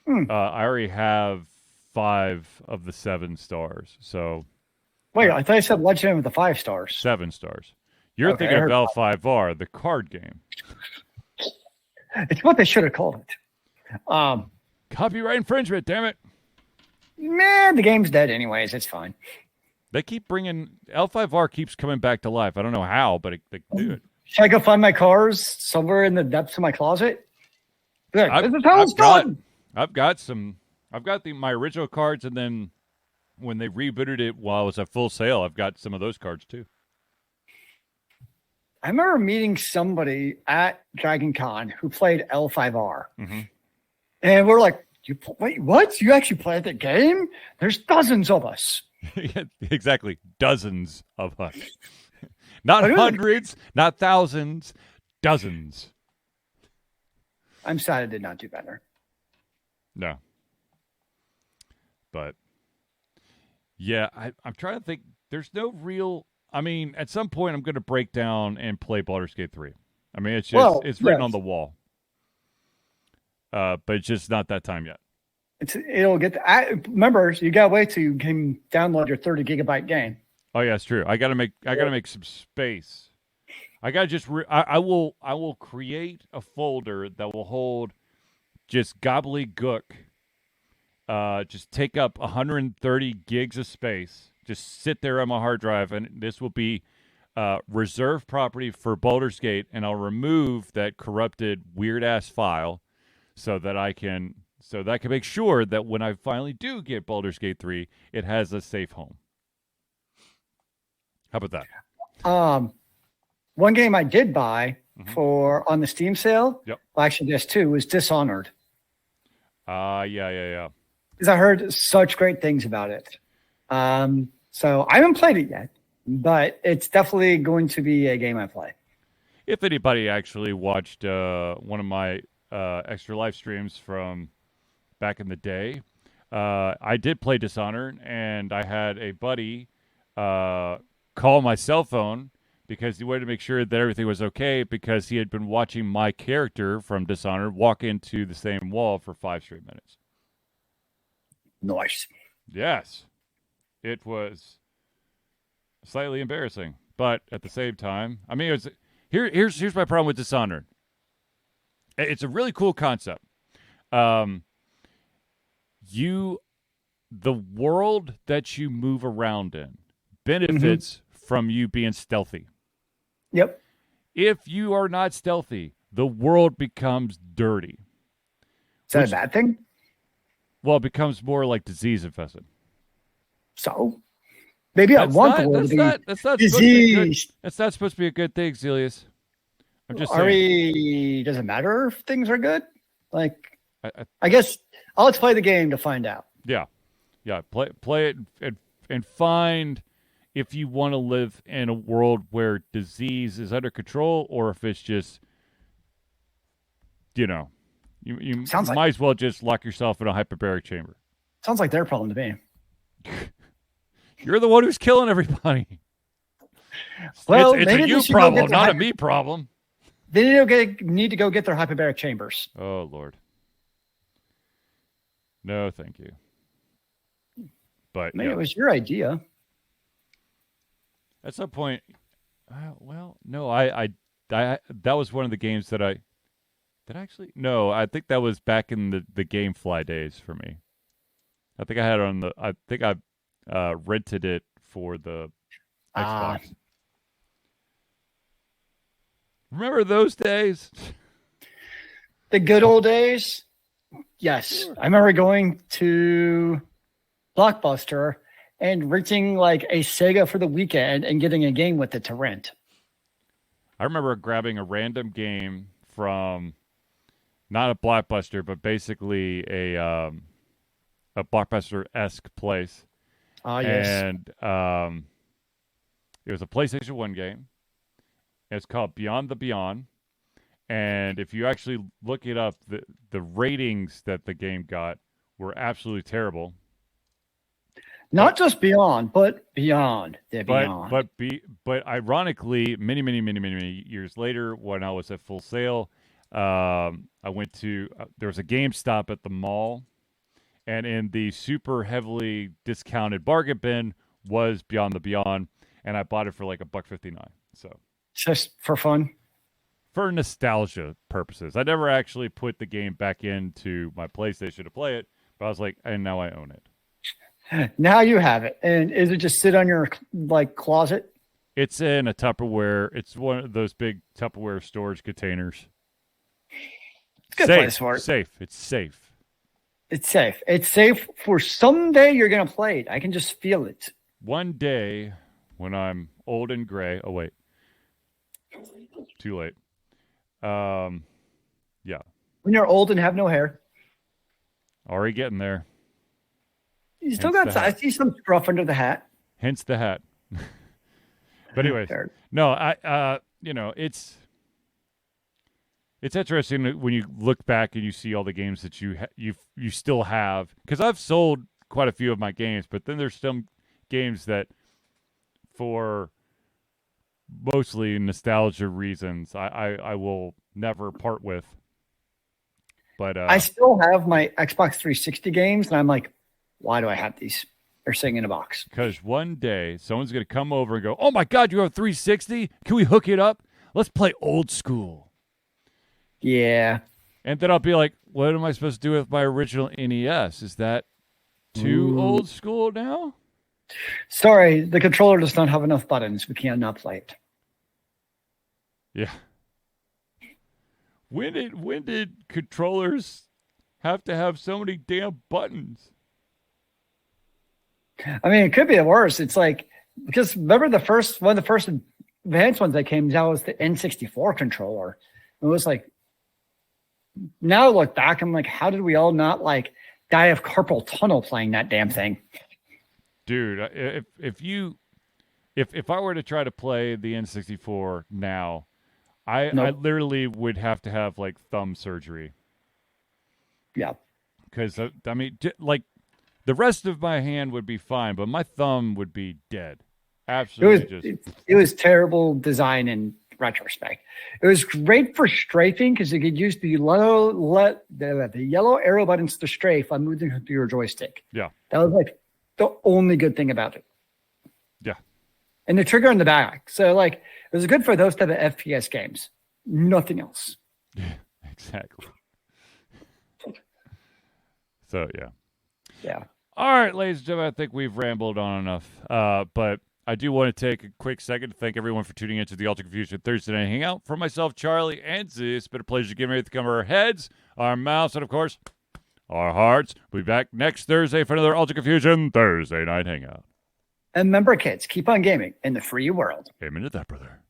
I already have 5 of the 7 stars. So wait, I thought you said Legend of the 5 Stars. 7 stars. You're thinking of L5R, the card game. It's what they should have called it. Copyright infringement, damn it. Man, the game's dead anyways. It's fine. They keep bringing L5R keeps coming back to life. I don't know how, but they do it. Should I go find my cars somewhere in the depths of my closet? Look, this is how it's done. I've got my original cards, and then when they rebooted it while it was at full sale, I've got some of those cards too. I remember meeting somebody at Dragon Con who played L5R. Mm-hmm. And we're like, wait, what? You actually played the game? There's dozens of us. Yeah, exactly. Dozens of us. Not hundreds, not thousands, dozens. I'm sad I did not do better. No. But, yeah, I'm trying to think. There's no real... I mean, at some point, I'm going to break down and play Baldur's Gate 3. I mean, it's just it's written on the wall. But it's just not that time yet. It'll get... remember, you got to wait till you can download your 30-gigabyte game. Oh, yeah, it's true. I got to make some space. I got to just... I will create a folder that will hold just gobbledygook. Just take up 130 gigs of space. Just sit there on my hard drive, and this will be reserved property for Baldur's Gate, and I'll remove that corrupted weird-ass file so that I can make sure that when I finally do get Baldur's Gate 3, it has a safe home. How about that? One game I did buy on the Steam sale, well, actually there's 2, was Dishonored. Yeah. Because I heard such great things about it. So I haven't played it yet, but it's definitely going to be a game I play. If anybody actually watched one of my extra live streams from back in the day, I did play Dishonored, and I had a buddy call my cell phone because he wanted to make sure that everything was okay because he had been watching my character from Dishonored walk into the same wall for 5 straight minutes. Nice. Yes. It was slightly embarrassing, but at the same time, I mean, here's my problem with Dishonored. It's a really cool concept. The world that you move around in benefits from you being stealthy. Yep. If you are not stealthy, the world becomes dirty. Is that a bad thing? Well, it becomes more like disease infested. So maybe I want the world to be diseased. That's not supposed to be a good thing, Zealeus. I'm just saying. Does it matter if things are good? Like, I guess let's play the game to find out. Yeah. Play it and find if you want to live in a world where disease is under control, or if it's just, you might as well just lock yourself in a hyperbaric chamber. Sounds like their problem to me. You're the one who's killing everybody. Well, it's a you problem, not a me problem. They need to go get their hyperbaric chambers. Oh, Lord. No, thank you. But it was your idea. At some point, no, I that was one of the games that I think that was back in the GameFly days for me. I think I had it on the. I think I rented it for the Xbox. Remember those days? The good old days? Yes. I remember going to Blockbuster and renting like a Sega for the weekend and getting a game with it to rent. I remember grabbing a random game from not a Blockbuster, but basically a Blockbuster-esque place. Yes. And it was a PlayStation 1 game. It's called Beyond the Beyond. And if you actually look it up, the ratings that the game got were absolutely terrible. Not just Beyond, but Beyond the Beyond. But ironically, many years later, when I was at Full Sail, I went to there was a GameStop at the mall, and in the super heavily discounted bargain bin was Beyond the Beyond, and I bought it for like $1.59. So just for fun, for nostalgia purposes. I never actually put the game back into my PlayStation to play it, but I was like, and now I own it. Now you have it. And is it just sit on your like closet? It's in a Tupperware. It's one of those big Tupperware storage containers. It's a good place for it. Safe. It's safe. It's safe. It's safe for someday you're going to play it. I can just feel it. One day when I'm old and gray. Oh, wait. Too late. Yeah. When you're old and have no hair. Already getting there. You still got, I see some scruff under the hat. Hence the hat. But anyways, no, it's interesting when you look back and you see all the games that you still have. Because I've sold quite a few of my games, but then there's some games that, for mostly nostalgia reasons, I will never part with. But I still have my Xbox 360 games, and I'm like, why do I have these? They're sitting in a box. Because one day someone's going to come over and go, oh my God, you have a 360? Can we hook it up? Let's play old school. Yeah. And then I'll be like, what am I supposed to do with my original NES? Is that too old school now? Sorry, the controller does not have enough buttons. We can't not play it. Yeah. When did controllers have to have so many damn buttons? I mean, it could be worse. It's like, because remember one of the first advanced ones that came out was the N64 controller. It was like, now I look back, I'm like, how did we all not like die of carpal tunnel playing that damn thing? Dude, if I were to try to play the N64 now, I literally would have to have like thumb surgery. Yeah. Because I mean, like, the rest of my hand would be fine, but my thumb would be dead. Absolutely. It was terrible design in retrospect. It was great for strafing because you could use the yellow arrow buttons to strafe on moving through your joystick. Yeah. That was like the only good thing about it. Yeah. And the trigger in the back. So like, it was good for those type of FPS games. Nothing else. Yeah, exactly. So, yeah. Yeah. All right, ladies and gentlemen, I think we've rambled on enough. But I do want to take a quick second to thank everyone for tuning into the Ultra Confusion Thursday Night Hangout. For myself, Charlie, and Zealeus, it's been a pleasure giving everything come our heads, our mouths, and, of course, our hearts. We'll be back next Thursday for another Ultra Confusion Thursday Night Hangout. And remember, kids, keep on gaming in the free world. Amen to that, brother.